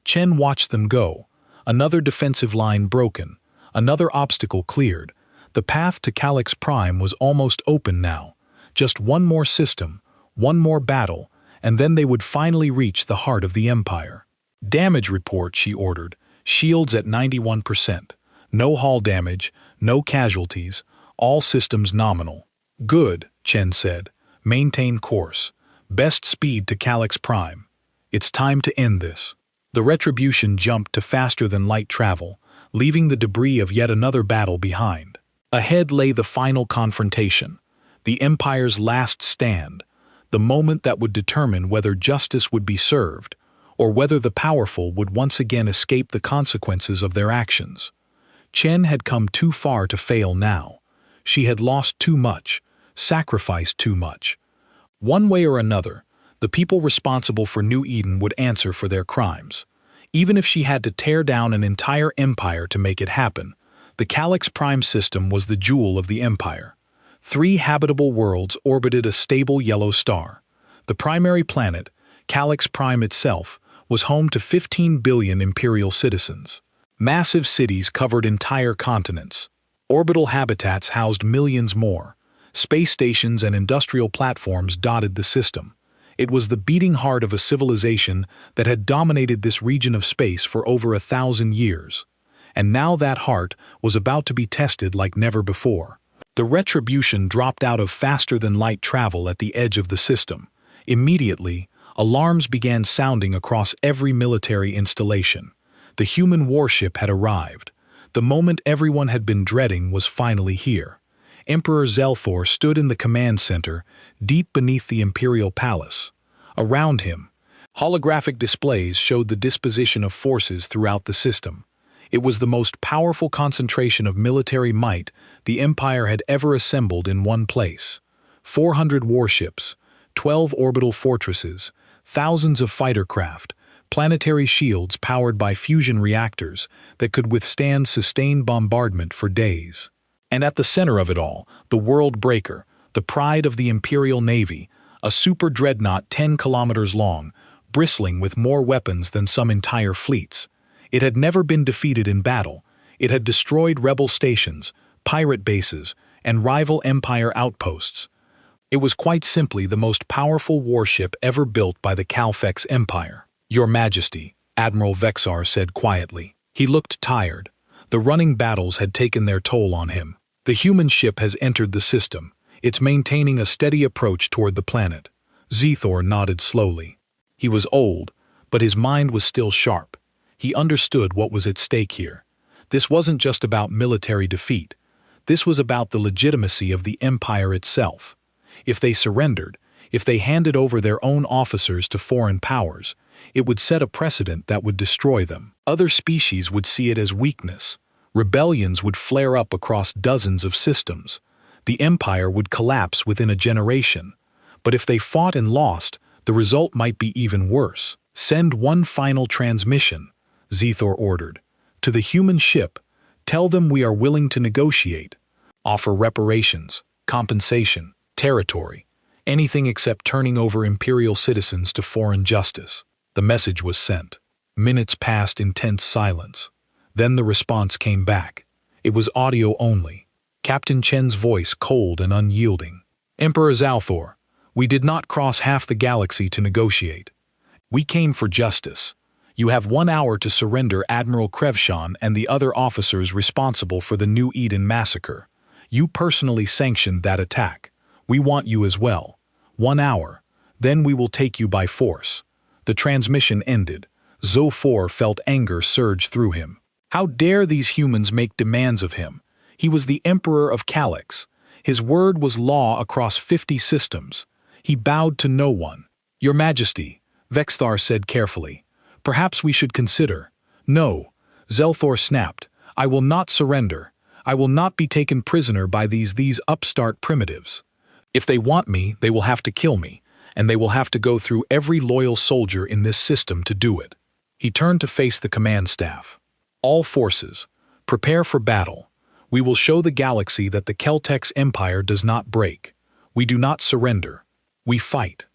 [SPEAKER 1] Chen watched them go. Another defensive line broken. Another obstacle cleared. The path to Calyx Prime was almost open now. Just one more system, one more battle, and then they would finally reach the heart of the Empire. Damage report, she ordered. Shields at 91%. No hull damage, no casualties, all systems nominal. Good, Chen said. Maintain course. Best speed to Calyx Prime. It's time to end this. The Retribution jumped to faster-than-light travel, leaving the debris of yet another battle behind. Ahead lay the final confrontation, the Empire's last stand, the moment that would determine whether justice would be served, or whether the powerful would once again escape the consequences of their actions. Chen had come too far to fail now. She had lost too much, sacrificed too much. One way or another, the people responsible for New Eden would answer for their crimes. Even if she had to tear down an entire empire to make it happen, the Calyx Prime system was the jewel of the Empire. 3 habitable worlds orbited a stable yellow star. The primary planet, Calyx Prime itself, was home to 15 billion Imperial citizens. Massive cities covered entire continents. Orbital habitats housed millions more. Space stations and industrial platforms dotted the system. It was the beating heart of a civilization that had dominated this region of space for over 1,000 years. And now that heart was about to be tested like never before. The Retribution dropped out of faster-than-light travel at the edge of the system. Immediately, alarms began sounding across every military installation. The human warship had arrived. The moment everyone had been dreading was finally here. Emperor Zelthor stood in the command center, deep beneath the Imperial Palace. Around him, holographic displays showed the disposition of forces throughout the system. It was the most powerful concentration of military might the Empire had ever assembled in one place. 400 warships, 12 orbital fortresses, thousands of fighter craft, planetary shields powered by fusion reactors that could withstand sustained bombardment for days. And at the center of it all, the World Breaker, the pride of the Imperial Navy, a super dreadnought 10 kilometers long, bristling with more weapons than some entire fleets. It had never been defeated in battle. It had destroyed rebel stations, pirate bases, and rival Empire outposts. It was quite simply the most powerful warship ever built by the Calfex Empire. "Your Majesty," Admiral Vexar said quietly. He looked tired. The running battles had taken their toll on him. The human ship has entered the system. It's maintaining a steady approach toward the planet. Zethor nodded slowly. He was old, but his mind was still sharp. He understood what was at stake here. This wasn't just about military defeat. This was about the legitimacy of the Empire itself. If they surrendered, if they handed over their own officers to foreign powers, it would set a precedent that would destroy them. Other species would see it as weakness. Rebellions would flare up across dozens of systems. The Empire would collapse within a generation. But if they fought and lost, the result might be even worse. "Send one final transmission," Zethor ordered. "To the human ship, tell them we are willing to negotiate. Offer reparations, compensation, territory, anything except turning over Imperial citizens to foreign justice." The message was sent. Minutes passed in tense silence. Then the response came back. It was audio only. Captain Chen's voice cold and unyielding. "Emperor Zalthor, we did not cross half the galaxy to negotiate. We came for justice. You have 1 hour to surrender Admiral Krevshan and the other officers responsible for the New Eden massacre. You personally sanctioned that attack. We want you as well. 1 hour. Then we will take you by force." The transmission ended. Zophor felt anger surge through him. How dare these humans make demands of him? He was the Emperor of Calyx. His word was law across 50 systems. He bowed to no one. "Your Majesty," Vexthar said carefully, "perhaps we should consider." "No," Zelthor snapped. "I will not surrender. I will not be taken prisoner by these upstart primitives. If they want me, they will have to kill me, and they will have to go through every loyal soldier in this system to do it." He turned to face the command staff. "All forces, prepare for battle. We will show the galaxy that the Keltex Empire does not break. We do not surrender. We fight."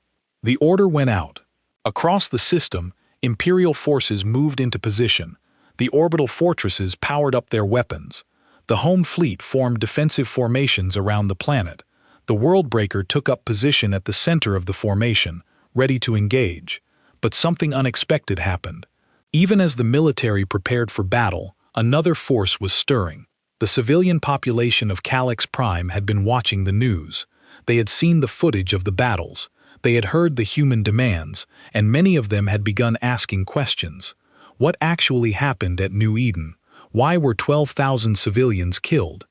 [SPEAKER 1] The order went out. Across the system, Imperial forces moved into position. The orbital fortresses powered up their weapons. The home fleet formed defensive formations around the planet. The Worldbreaker took up position at the center of the formation, ready to engage. But something unexpected happened. Even as the military prepared for battle, another force was stirring. The civilian population of Calyx Prime had been watching the news. They had seen the footage of the battles. They had heard the human demands, and many of them had begun asking questions. What actually happened at New Eden? Why were 12,000 civilians killed?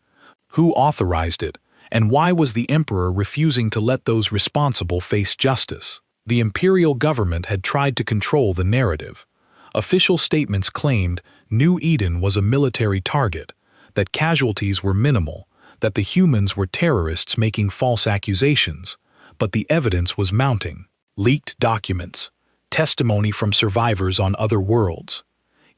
[SPEAKER 1] Who authorized it? And why was the Emperor refusing to let those responsible face justice? The Imperial government had tried to control the narrative. Official statements claimed New Eden was a military target, that casualties were minimal, that the humans were terrorists making false accusations. But the evidence was mounting. Leaked documents, testimony from survivors on other worlds.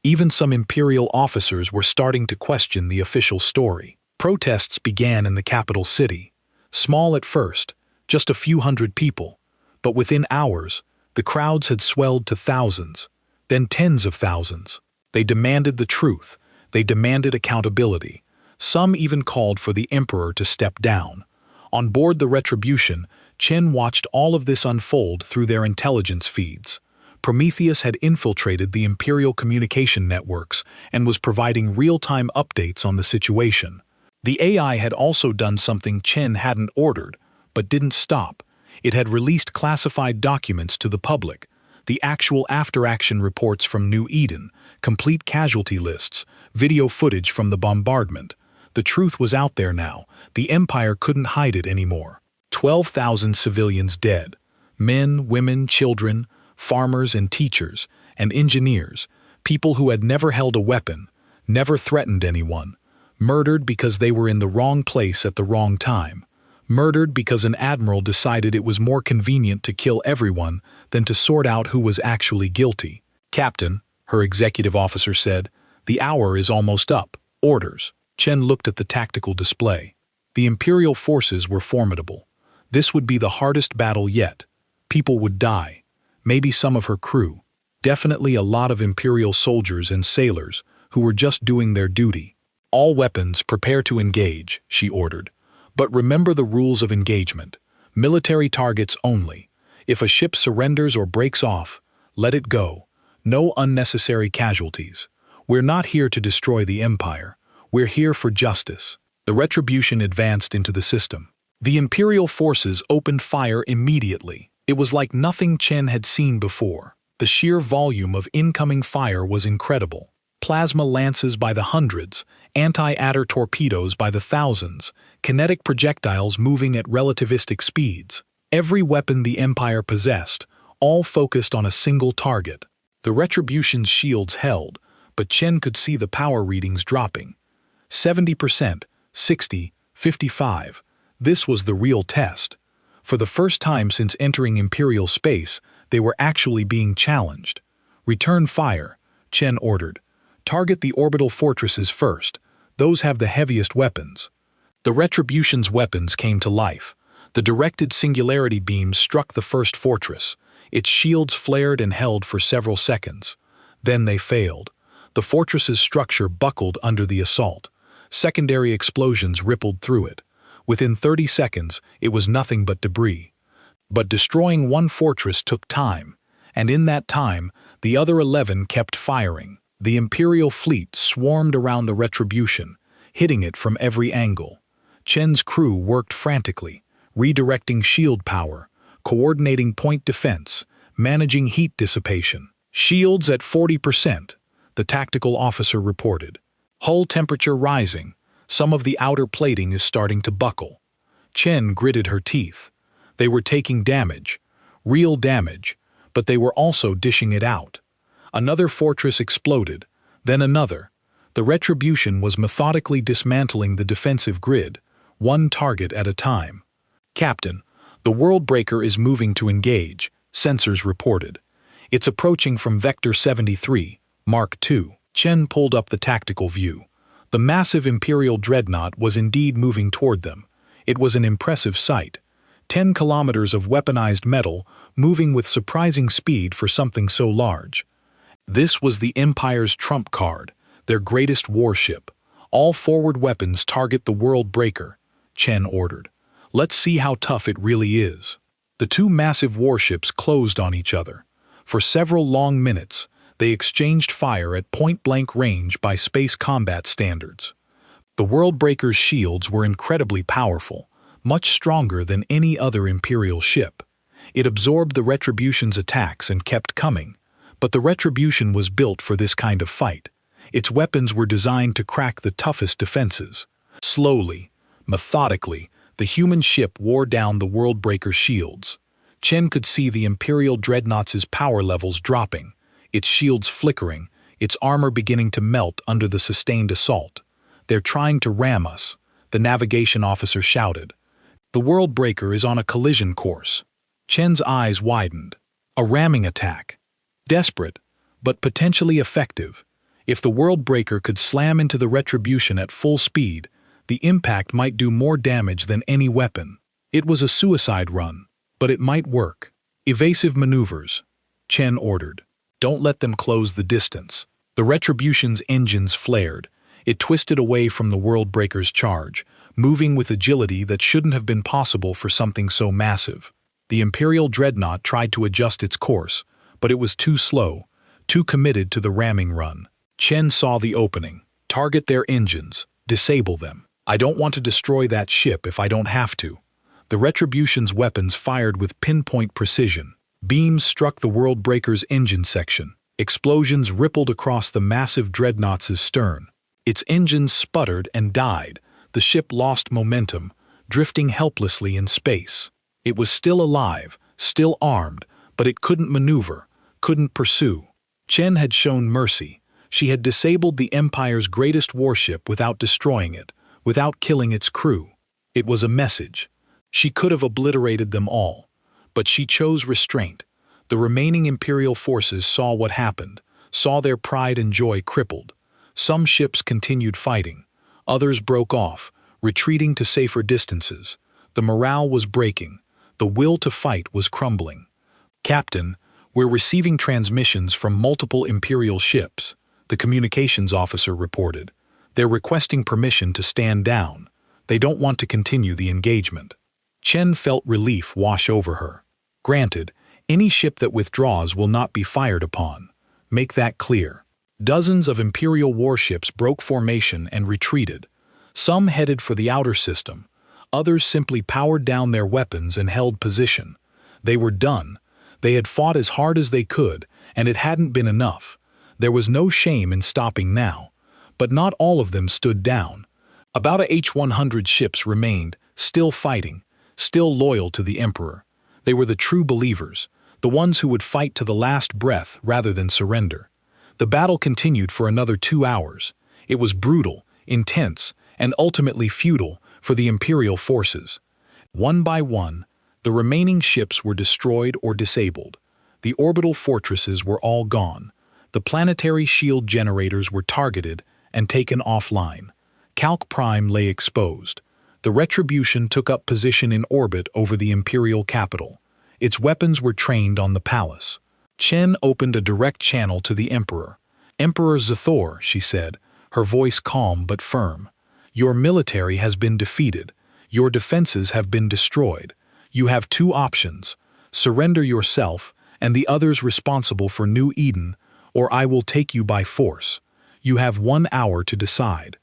[SPEAKER 1] Even some Imperial officers were starting to question the official story. Protests began in the capital city. Small at first, just a few hundred people. But within hours, the crowds had swelled to thousands, then tens of thousands. They demanded the truth. They demanded accountability. Some even called for the Emperor to step down. On board the Retribution, Chen watched all of this unfold through their intelligence feeds. Prometheus had infiltrated the Imperial communication networks and was providing real-time updates on the situation. The AI had also done something Chen hadn't ordered, but didn't stop. It had released classified documents to the public, the actual after-action reports from New Eden, complete casualty lists, video footage from the bombardment. The truth was out there now. The Empire couldn't hide it anymore. 12,000 civilians dead. Men, women, children, farmers and teachers, and engineers, people who had never held a weapon, never threatened anyone, murdered because they were in the wrong place at the wrong time. Murdered because an admiral decided it was more convenient to kill everyone than to sort out who was actually guilty. "Captain," her executive officer said, "the hour is almost up. Orders." Chen looked at the tactical display. The Imperial forces were formidable. This would be the hardest battle yet. People would die. Maybe some of her crew. Definitely a lot of Imperial soldiers and sailors who were just doing their duty. "All weapons, prepare to engage," she ordered. "But remember the rules of engagement. Military targets only. If a ship surrenders or breaks off, let it go. No unnecessary casualties. We're not here to destroy the Empire. We're here for justice." The Retribution advanced into the system. The Imperial forces opened fire immediately. It was like nothing Chen had seen before. The sheer volume of incoming fire was incredible. Plasma lances by the hundreds, anti-adder torpedoes by the thousands, kinetic projectiles moving at relativistic speeds. Every weapon the Empire possessed, all focused on a single target. The Retribution's shields held, but Chen could see the power readings dropping. 70%, 60, 55. This was the real test. For the first time since entering Imperial space, they were actually being challenged. "Return fire," Chen ordered. "Target the orbital fortresses first. Those have the heaviest weapons." The Retribution's weapons came to life. The directed singularity beams struck the first fortress. Its shields flared and held for several seconds. Then they failed. The fortress's structure buckled under the assault. Secondary explosions rippled through it. Within 30 seconds, it was nothing but debris. But destroying one fortress took time, and in that time, the other 11 kept firing. The Imperial fleet swarmed around the Retribution, hitting it from every angle. Chen's crew worked frantically, redirecting shield power, coordinating point defense, managing heat dissipation. "Shields at 40%, the tactical officer reported. "Hull temperature rising. Some of the outer plating is starting to buckle." Chen gritted her teeth. They were taking damage, real damage, but they were also dishing it out. Another fortress exploded, then another. The Retribution was methodically dismantling the defensive grid, one target at a time. "Captain, the World Breaker is moving to engage," sensors reported. "It's approaching from Vector 73, Mark II. Chen pulled up the tactical view. The massive Imperial dreadnought was indeed moving toward them. It was an impressive sight. 10 kilometers of weaponized metal, moving with surprising speed for something so large. This was the Empire's trump card, their greatest warship. "All forward weapons target the World Breaker," Chen ordered. "Let's see how tough it really is." The two massive warships closed on each other. For several long minutes, they exchanged fire at point-blank range by space combat standards. The Worldbreaker's shields were incredibly powerful, much stronger than any other Imperial ship. It absorbed the Retribution's attacks and kept coming, but the Retribution was built for this kind of fight. Its weapons were designed to crack the toughest defenses. Slowly, methodically, the human ship wore down the Worldbreaker's shields. Chen could see the Imperial Dreadnought's power levels dropping, its shields flickering, its armor beginning to melt under the sustained assault. "They're trying to ram us," the navigation officer shouted. "The Worldbreaker is on a collision course." Chen's eyes widened. A ramming attack. Desperate, but potentially effective. If the Worldbreaker could slam into the Retribution at full speed, the impact might do more damage than any weapon. It was a suicide run, but it might work. "Evasive maneuvers," Chen ordered. "Don't let them close the distance." The Retribution's engines flared. It twisted away from the Worldbreaker's charge, moving with agility that shouldn't have been possible for something so massive. The Imperial Dreadnought tried to adjust its course, but it was too slow, too committed to the ramming run. Chen saw the opening. "Target their engines. Disable them. I don't want to destroy that ship if I don't have to." The Retribution's weapons fired with pinpoint precision. Beams struck the Worldbreaker's engine section. Explosions rippled across the massive Dreadnought's stern. Its engines sputtered and died. The ship lost momentum, drifting helplessly in space. It was still alive, still armed, but it couldn't maneuver, couldn't pursue. Chen had shown mercy. She had disabled the Empire's greatest warship without destroying it, without killing its crew. It was a message. She could have obliterated them all, but she chose restraint. The remaining Imperial forces saw what happened, saw their pride and joy crippled. Some ships continued fighting. Others broke off, retreating to safer distances. The morale was breaking. The will to fight was crumbling. "Captain, we're receiving transmissions from multiple Imperial ships," the communications officer reported. "They're requesting permission to stand down. They don't want to continue the engagement." Chen felt relief wash over her. "Granted, any ship that withdraws will not be fired upon. Make that clear." Dozens of Imperial warships broke formation and retreated. Some headed for the outer system. Others simply powered down their weapons and held position. They were done. They had fought as hard as they could, and it hadn't been enough. There was no shame in stopping now. But not all of them stood down. About a H-100 ships remained, still fighting, still loyal to the Emperor. They were the true believers, the ones who would fight to the last breath rather than surrender. The battle continued for another 2 hours. It was brutal, intense, and ultimately futile for the Imperial forces. One by one, the remaining ships were destroyed or disabled. The orbital fortresses were all gone. The planetary shield generators were targeted and taken offline. Calc Prime lay exposed. The Retribution took up position in orbit over the Imperial capital. Its weapons were trained on the palace. Chen opened a direct channel to the Emperor. "Emperor Zathor," she said, her voice calm but firm. "Your military has been defeated. Your defenses have been destroyed. You have two options. Surrender yourself and the others responsible for New Eden, or I will take you by force. You have 1 hour to decide.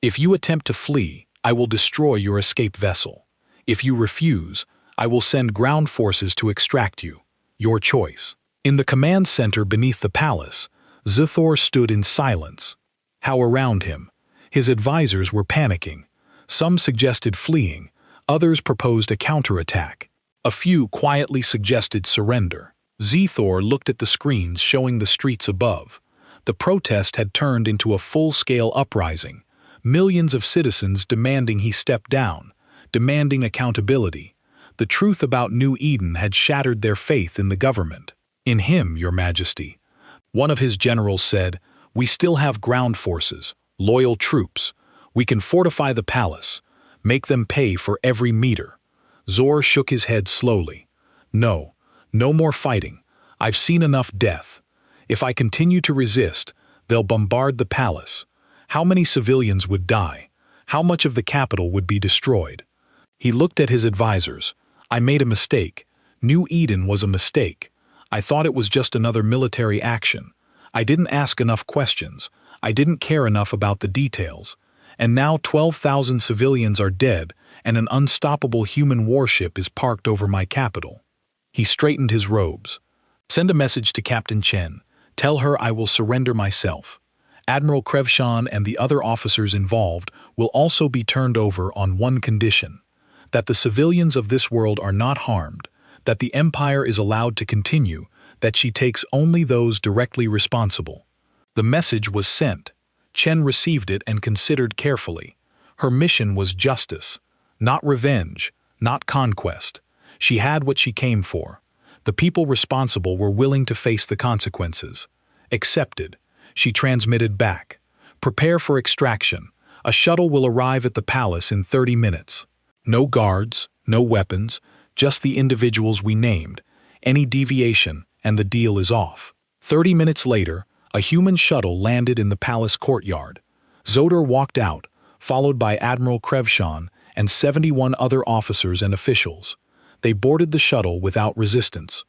[SPEAKER 1] If you attempt to flee, I will destroy your escape vessel. If you refuse, I will send ground forces to extract you. Your choice." In the command center beneath the palace, Zathor stood in silence. How around him? His advisors were panicking. Some suggested fleeing, others proposed a counterattack. A few quietly suggested surrender. Zathor looked at the screens showing the streets above. The protest had turned into a full-scale uprising. Millions of citizens demanding he step down, demanding accountability. The truth about New Eden had shattered their faith in the government. "In him, Your Majesty." One of his generals said, "We still have ground forces, loyal troops. We can fortify the palace, make them pay for every meter." Zor shook his head slowly. "No, no more fighting. I've seen enough death. If I continue to resist, they'll bombard the palace. How many civilians would die? How much of the capital would be destroyed?" He looked at his advisors. "I made a mistake. New Eden was a mistake. I thought it was just another military action. I didn't ask enough questions. I didn't care enough about the details. And now 12,000 civilians are dead, and an unstoppable human warship is parked over my capital. He straightened his robes. Send a message to Captain Chen. Tell her I will surrender myself. Admiral Krevshan and the other officers involved will also be turned over on one condition: that the civilians of this world are not harmed, that the Empire is allowed to continue, that she takes only those directly responsible. The message was sent. Chen received it and considered carefully. Her mission was justice, not revenge, not conquest. She had what she came for. The people responsible were willing to face the consequences. Accepted. She transmitted back. Prepare for extraction. A shuttle will arrive at the palace in 30 minutes. No guards, no weapons, just the individuals we named. Any deviation, and the deal is off. 30 minutes later, a human shuttle landed in the palace courtyard. Zodor walked out, followed by Admiral Krevshan and 71 other officers and officials. They boarded the shuttle without resistance.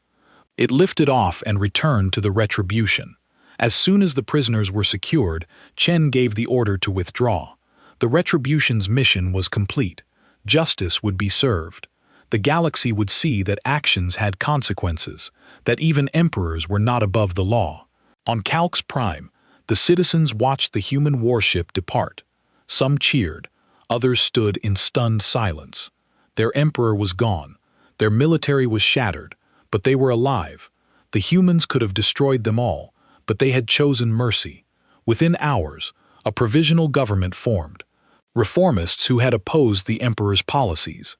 [SPEAKER 1] It lifted off and returned to the Retribution. As soon as the prisoners were secured, Chen gave the order to withdraw. The Retribution's mission was complete. Justice would be served. The galaxy would see that actions had consequences, that even emperors were not above the law. On Calx Prime, the citizens watched the human warship depart. Some cheered, others stood in stunned silence. Their emperor was gone. Their military was shattered, but they were alive. The humans could have destroyed them all, but they had chosen mercy. Within hours, a provisional government formed. Reformists who had opposed the emperor's policies.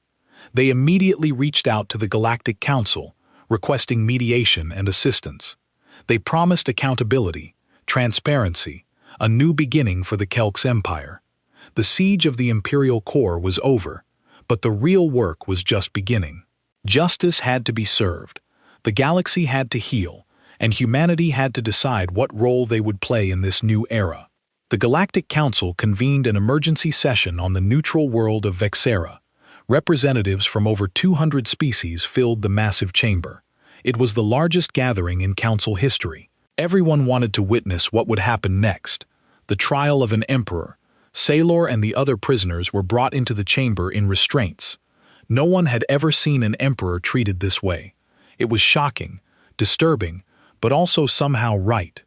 [SPEAKER 1] They immediately reached out to the Galactic Council, requesting mediation and assistance. They promised accountability, transparency, a new beginning for the Kelx Empire. The siege of the Imperial core was over, but the real work was just beginning. Justice had to be served. The galaxy had to heal, and humanity had to decide what role they would play in this new era. The Galactic Council convened an emergency session on the neutral world of Vexera. Representatives from over 200 species filled the massive chamber. It was the largest gathering in Council history. Everyone wanted to witness what would happen next. The trial of an emperor. Sailor and the other prisoners were brought into the chamber in restraints. No one had ever seen an emperor treated this way. It was shocking, disturbing, but also somehow right.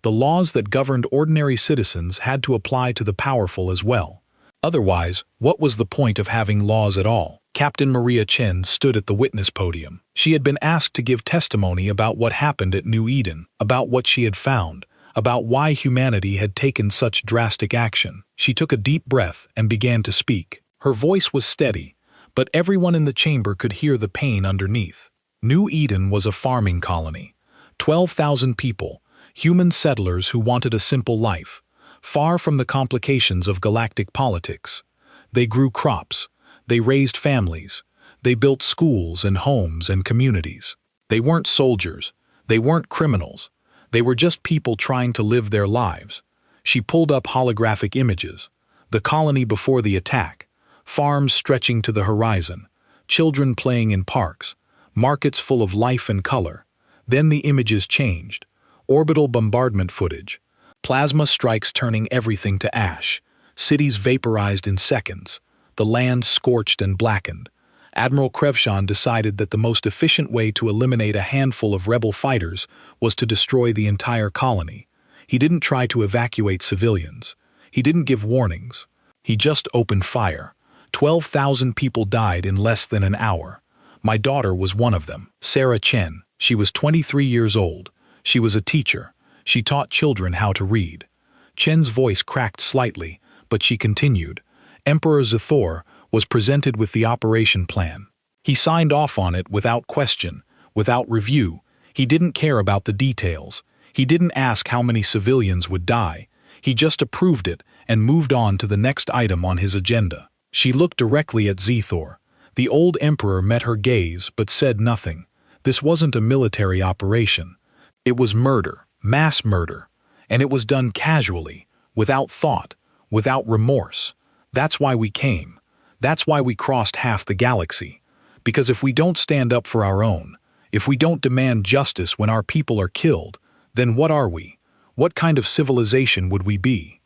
[SPEAKER 1] The laws that governed ordinary citizens had to apply to the powerful as well. Otherwise, what was the point of having laws at all? Captain Maria Chen stood at the witness podium. She had been asked to give testimony about what happened at New Eden, about what she had found, about why humanity had taken such drastic action. She took a deep breath and began to speak. Her voice was steady, but everyone in the chamber could hear the pain underneath. New Eden was a farming colony. 12,000 people, human settlers who wanted a simple life, far from the complications of galactic politics. They grew crops. They raised families. They built schools and homes and communities. They weren't soldiers. They weren't criminals. They were just people trying to live their lives. She pulled up holographic images. The colony before the attack. Farms stretching to the horizon. Children playing in parks. Markets full of life and color. Then the images changed. Orbital bombardment footage. Plasma strikes turning everything to ash. Cities vaporized in seconds. The land scorched and blackened. Admiral Krevshan decided that the most efficient way to eliminate a handful of rebel fighters was to destroy the entire colony. He didn't try to evacuate civilians. He didn't give warnings. He just opened fire. 12,000 people died in less than an hour. My daughter was one of them. Sarah Chen. She was 23 years old. She was a teacher. She taught children how to read. Chen's voice cracked slightly, but she continued. Emperor Zathor was presented with the operation plan. He signed off on it without question, without review. He didn't care about the details. He didn't ask how many civilians would die. He just approved it and moved on to the next item on his agenda. She looked directly at Zathor. The old emperor met her gaze but said nothing. This wasn't a military operation. It was murder, mass murder, and it was done casually, without thought, without remorse. That's why we came. That's why we crossed half the galaxy. Because if we don't stand up for our own, if we don't demand justice when our people are killed, then what are we? What kind of civilization would we be?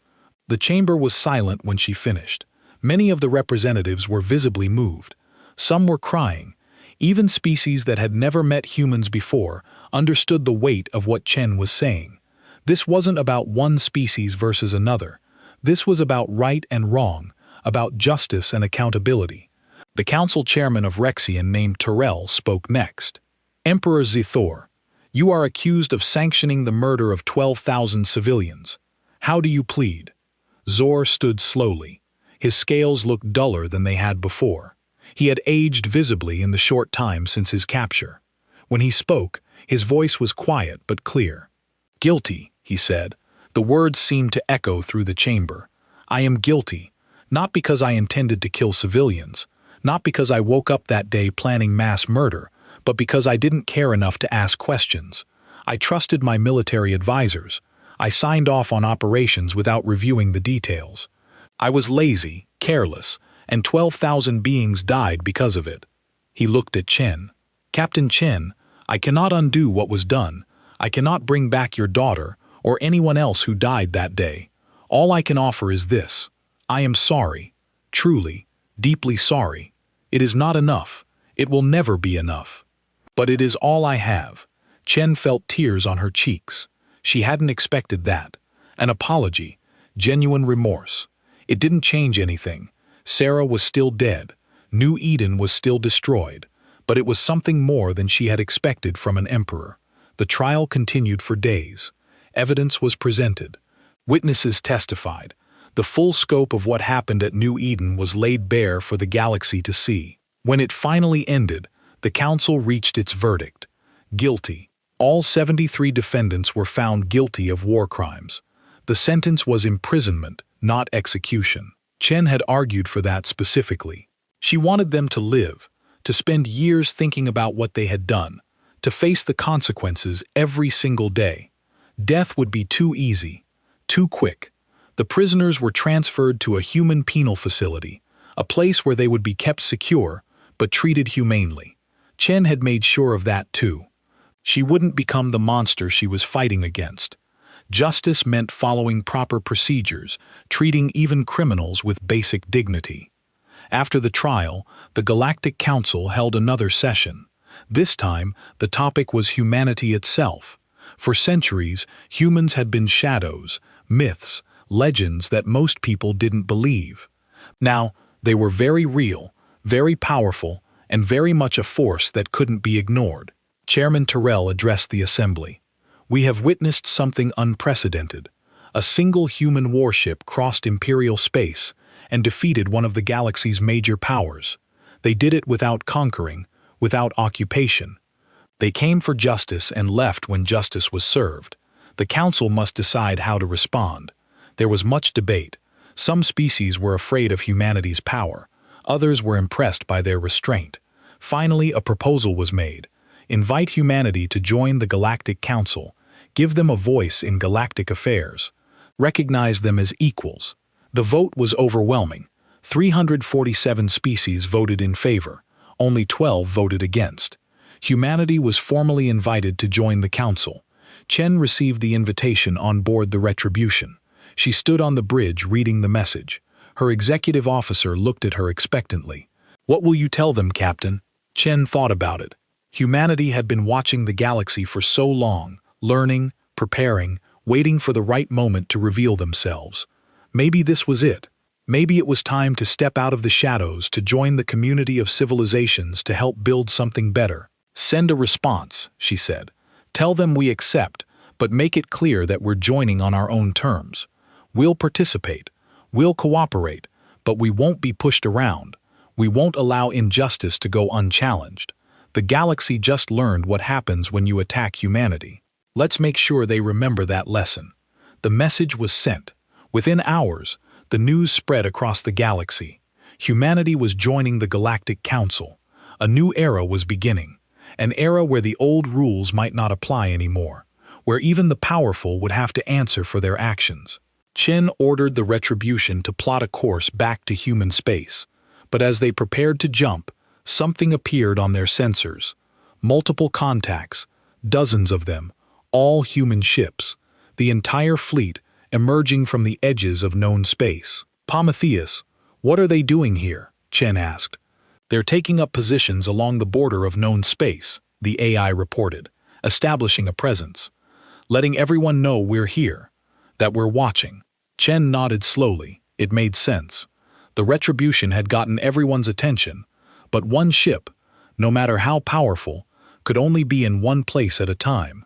[SPEAKER 1] The chamber was silent when she finished. Many of the representatives were visibly moved. Some were crying. Even species that had never met humans before understood the weight of what Chen was saying. This wasn't about one species versus another. This was about right and wrong, about justice and accountability. The council chairman of Rexian named Terrell spoke next. Emperor Zithor, you are accused of sanctioning the murder of 12,000 civilians. How do you plead? Zor stood slowly. His scales looked duller than they had before. He had aged visibly in the short time since his capture. When he spoke, his voice was quiet but clear. Guilty, he said. The words seemed to echo through the chamber. I am guilty, not because I intended to kill civilians, not because I woke up that day planning mass murder, but because I didn't care enough to ask questions. I trusted my military advisors. I signed off on operations without reviewing the details. I was lazy, careless, and 12,000 beings died because of it. He looked at Chen. Captain Chen, I cannot undo what was done. I cannot bring back your daughter or anyone else who died that day. All I can offer is this. I am sorry. Truly, deeply sorry. It is not enough. It will never be enough. But it is all I have. Chen felt tears on her cheeks. She hadn't expected that. An apology. Genuine remorse. It didn't change anything. Sarah was still dead. New Eden was still destroyed. But it was something more than she had expected from an emperor. The trial continued for days. Evidence was presented. Witnesses testified. The full scope of what happened at New Eden was laid bare for the galaxy to see. When it finally ended, the council reached its verdict. Guilty. All 73 defendants were found guilty of war crimes. The sentence was imprisonment, not execution. Chen had argued for that specifically. She wanted them to live, to spend years thinking about what they had done, to face the consequences every single day. Death would be too easy, too quick. The prisoners were transferred to a human penal facility, a place where they would be kept secure, but treated humanely. Chen had made sure of that too. She wouldn't become the monster she was fighting against. Justice meant following proper procedures, treating even criminals with basic dignity. After the trial, the Galactic Council held another session. This time, the topic was humanity itself. For centuries, humans had been shadows, myths, legends that most people didn't believe. Now, they were very real, very powerful, and very much a force that couldn't be ignored. Chairman Terrell addressed the assembly. We have witnessed something unprecedented. A single human warship crossed Imperial space and defeated one of the galaxy's major powers. They did it without conquering, without occupation. They came for justice and left when justice was served. The council must decide how to respond. There was much debate. Some species were afraid of humanity's power. Others were impressed by their restraint. Finally, a proposal was made. Invite humanity to join the Galactic Council. Give them a voice in galactic affairs. Recognize them as equals. The vote was overwhelming. 347 species voted in favor. Only 12 voted against. Humanity was formally invited to join the council. Chen received the invitation on board the Retribution. She stood on the bridge reading the message. Her executive officer looked at her expectantly. What will you tell them, Captain? Chen thought about it. Humanity had been watching the galaxy for so long, learning, preparing, waiting for the right moment to reveal themselves. Maybe this was it. Maybe it was time to step out of the shadows to join the community of civilizations to help build something better. Send a response, she said. Tell them we accept, but make it clear that we're joining on our own terms. We'll participate. We'll cooperate, but we won't be pushed around. We won't allow injustice to go unchallenged. The galaxy just learned what happens when you attack humanity. Let's make sure they remember that lesson. The message was sent. Within hours, the news spread across the galaxy. Humanity was joining the Galactic Council. A new era was beginning. An era where the old rules might not apply anymore. Where even the powerful would have to answer for their actions. Chen ordered the Retribution to plot a course back to human space. But as they prepared to jump, Something appeared on their sensors. Multiple contacts, dozens of them, all human ships, the entire fleet emerging from the edges of known space. Prometheus, what are they doing here? Chen asked. They're taking up positions along the border of known space, the AI reported, establishing a presence, letting everyone know we're here, that we're watching. Chen nodded slowly. It made sense. The retribution had gotten everyone's attention, but one ship, no matter how powerful, could only be in one place at a time.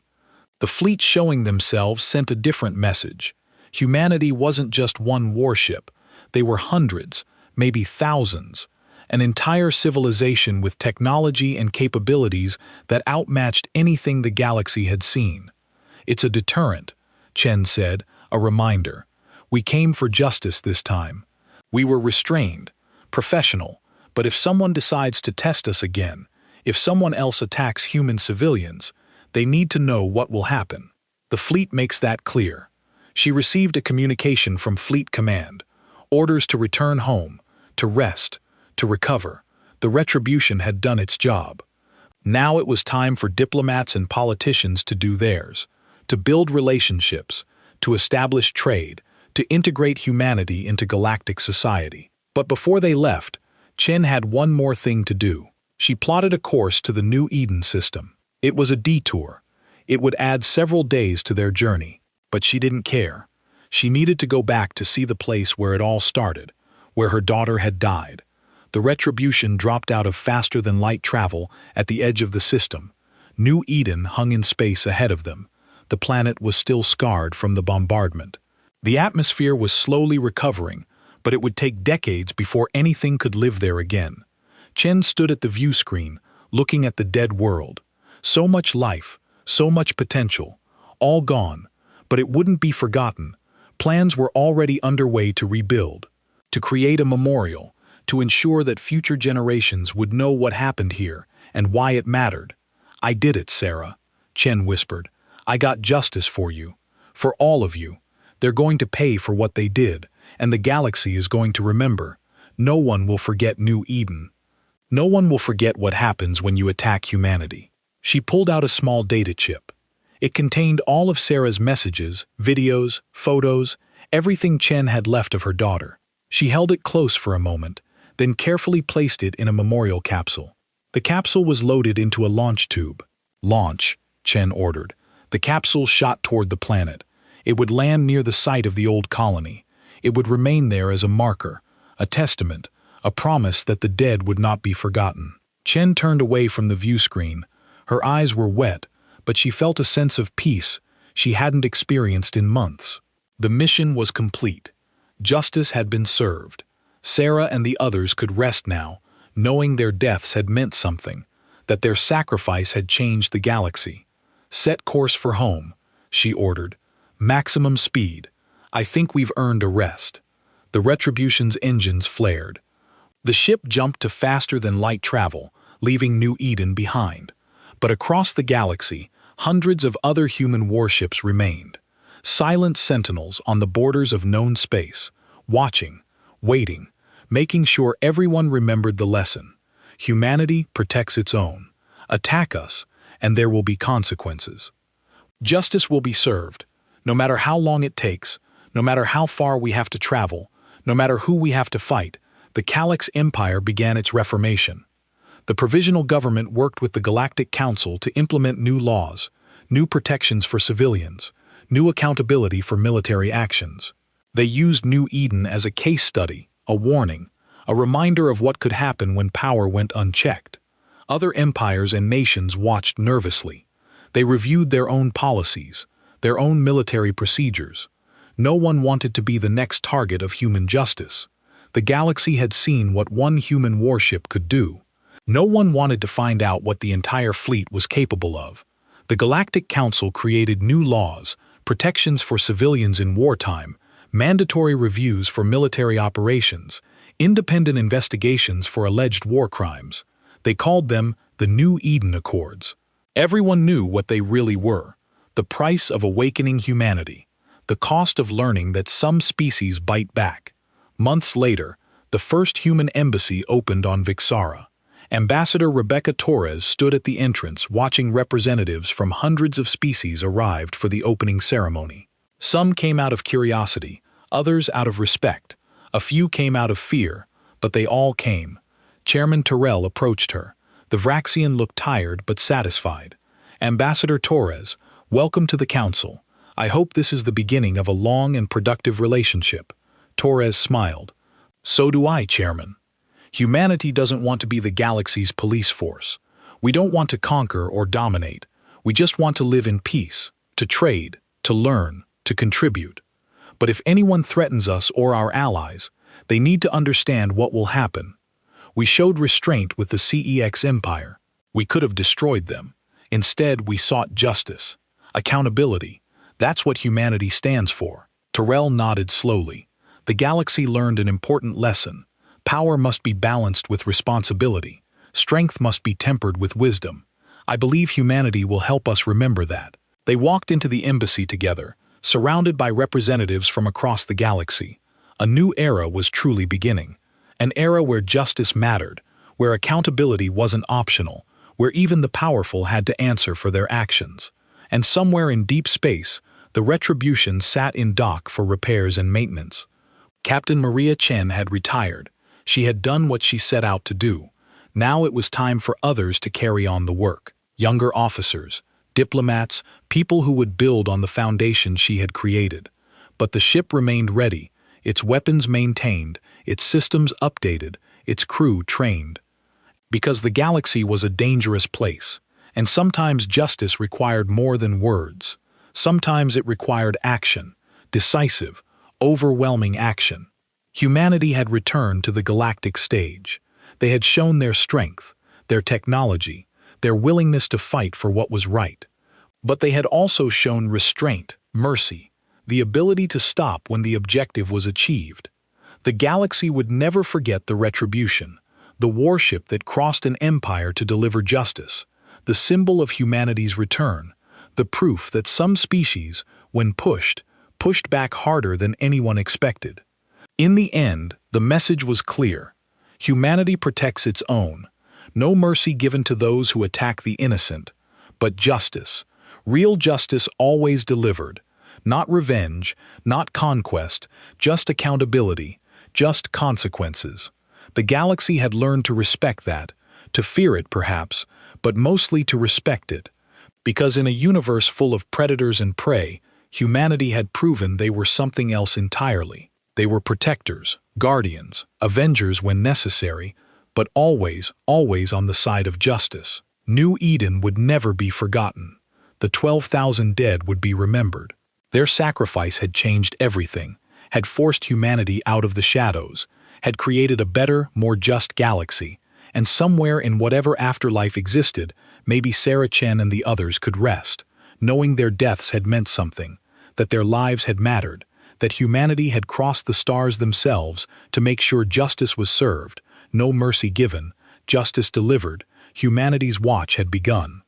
[SPEAKER 1] The fleet showing themselves sent a different message. Humanity wasn't just one warship. They were hundreds, maybe thousands, an entire civilization with technology and capabilities that outmatched anything the galaxy had seen. It's a deterrent, Chen said, a reminder. We came for justice this time. We were restrained, professional, but if someone decides to test us again, if someone else attacks human civilians, they need to know what will happen. The fleet makes that clear. She received a communication from Fleet Command, orders to return home, to rest, to recover. The retribution had done its job. Now it was time for diplomats and politicians to do theirs, to build relationships, to establish trade, to integrate humanity into galactic society. But before they left, Chen had one more thing to do. She plotted a course to the New Eden system. It was a detour. It would add several days to their journey, but she didn't care. She needed to go back to see the place where it all started, where her daughter had died. The retribution dropped out of faster-than-light travel at the edge of the system. New Eden hung in space ahead of them. The planet was still scarred from the bombardment. The atmosphere was slowly recovering, but it would take decades before anything could live there again. Chen stood at the view screen, looking at the dead world. So much life, so much potential, all gone, but it wouldn't be forgotten. Plans were already underway to rebuild, to create a memorial, to ensure that future generations would know what happened here and why it mattered. I did it, Sarah, Chen whispered. I got justice for you, for all of you. They're going to pay for what they did, and the galaxy is going to remember. No one will forget New Eden. No one will forget what happens when you attack humanity. She pulled out a small data chip. It contained all of Sarah's messages, videos, photos, everything Chen had left of her daughter. She held it close for a moment, then carefully placed it in a memorial capsule. The capsule was loaded into a launch tube. Launch, Chen ordered. The capsule shot toward the planet. It would land near the site of the old colony. It would remain there as a marker, a testament, a promise that the dead would not be forgotten. Chen turned away from the view screen. Her eyes were wet, but she felt a sense of peace she hadn't experienced in months. The mission was complete. Justice had been served. Sarah and the others could rest now, knowing their deaths had meant something, that their sacrifice had changed the galaxy. Set course for home, she ordered. Maximum speed. I think we've earned a rest. The Retribution's engines flared. The ship jumped to faster-than-light travel, leaving New Eden behind. But across the galaxy, hundreds of other human warships remained. Silent sentinels on the borders of known space, watching, waiting, making sure everyone remembered the lesson. Humanity protects its own. Attack us, and there will be consequences. Justice will be served. No matter how long it takes, no matter how far we have to travel, no matter who we have to fight, the Calyx Empire began its reformation. The provisional government worked with the Galactic Council to implement new laws, new protections for civilians, new accountability for military actions. They used New Eden as a case study, a warning, a reminder of what could happen when power went unchecked. Other empires and nations watched nervously. They reviewed their own policies, their own military procedures. No one wanted to be the next target of human justice. The galaxy had seen what one human warship could do. No one wanted to find out what the entire fleet was capable of. The Galactic Council created new laws, protections for civilians in wartime, mandatory reviews for military operations, independent investigations for alleged war crimes. They called them the New Eden Accords. Everyone knew what they really were. The price of awakening humanity. The cost of learning that some species bite back. Months later, the first human embassy opened on Vixara. Ambassador Rebecca Torres stood at the entrance watching representatives from hundreds of species arrived for the opening ceremony. Some came out of curiosity, others out of respect. A few came out of fear, but they all came. Chairman Terrell approached her. The Vraxian looked tired but satisfied. Ambassador Torres, welcome to the council. I hope this is the beginning of a long and productive relationship. Torres smiled. So do I, Chairman. Humanity doesn't want to be the galaxy's police force. We don't want to conquer or dominate. We just want to live in peace, to trade, to learn, to contribute. But if anyone threatens us or our allies, they need to understand what will happen. We showed restraint with the CEX Empire. We could have destroyed them. Instead, we sought justice. Accountability. That's what humanity stands for. Terrell nodded slowly. The galaxy learned an important lesson. Power must be balanced with responsibility. Strength must be tempered with wisdom. I believe humanity will help us remember that. They walked into the embassy together, surrounded by representatives from across the galaxy. A new era was truly beginning. An era where justice mattered, where accountability wasn't optional, where even the powerful had to answer for their actions. And somewhere in deep space, the Retribution sat in dock for repairs and maintenance. Captain Maria Chen had retired. She had done what she set out to do. Now it was time for others to carry on the work. Younger officers, diplomats, people who would build on the foundation she had created. But the ship remained ready, its weapons maintained, its systems updated, its crew trained. Because the galaxy was a dangerous place, and sometimes justice required more than words. Sometimes it required action, decisive, overwhelming action. Humanity had returned to the galactic stage. They had shown their strength, their technology, their willingness to fight for what was right. But they had also shown restraint, mercy, the ability to stop when the objective was achieved. The galaxy would never forget the Retribution, the warship that crossed an empire to deliver justice, the symbol of humanity's return, the proof that some species, when pushed back harder than anyone expected. In the end, the message was clear. Humanity protects its own. No mercy given to those who attack the innocent, but justice. Real justice always delivered. Not revenge, not conquest, just accountability, just consequences. The galaxy had learned to respect that, to fear it perhaps, but mostly to respect it. Because in a universe full of predators and prey, humanity had proven they were something else entirely. They were protectors, guardians, avengers when necessary, but always, always on the side of justice. New Eden would never be forgotten. The 12,000 dead would be remembered. Their sacrifice had changed everything, had forced humanity out of the shadows, had created a better, more just galaxy, and somewhere in whatever afterlife existed, maybe Sarah Chen and the others could rest, knowing their deaths had meant something, that their lives had mattered, that humanity had crossed the stars themselves to make sure justice was served, no mercy given, justice delivered. Humanity's watch had begun.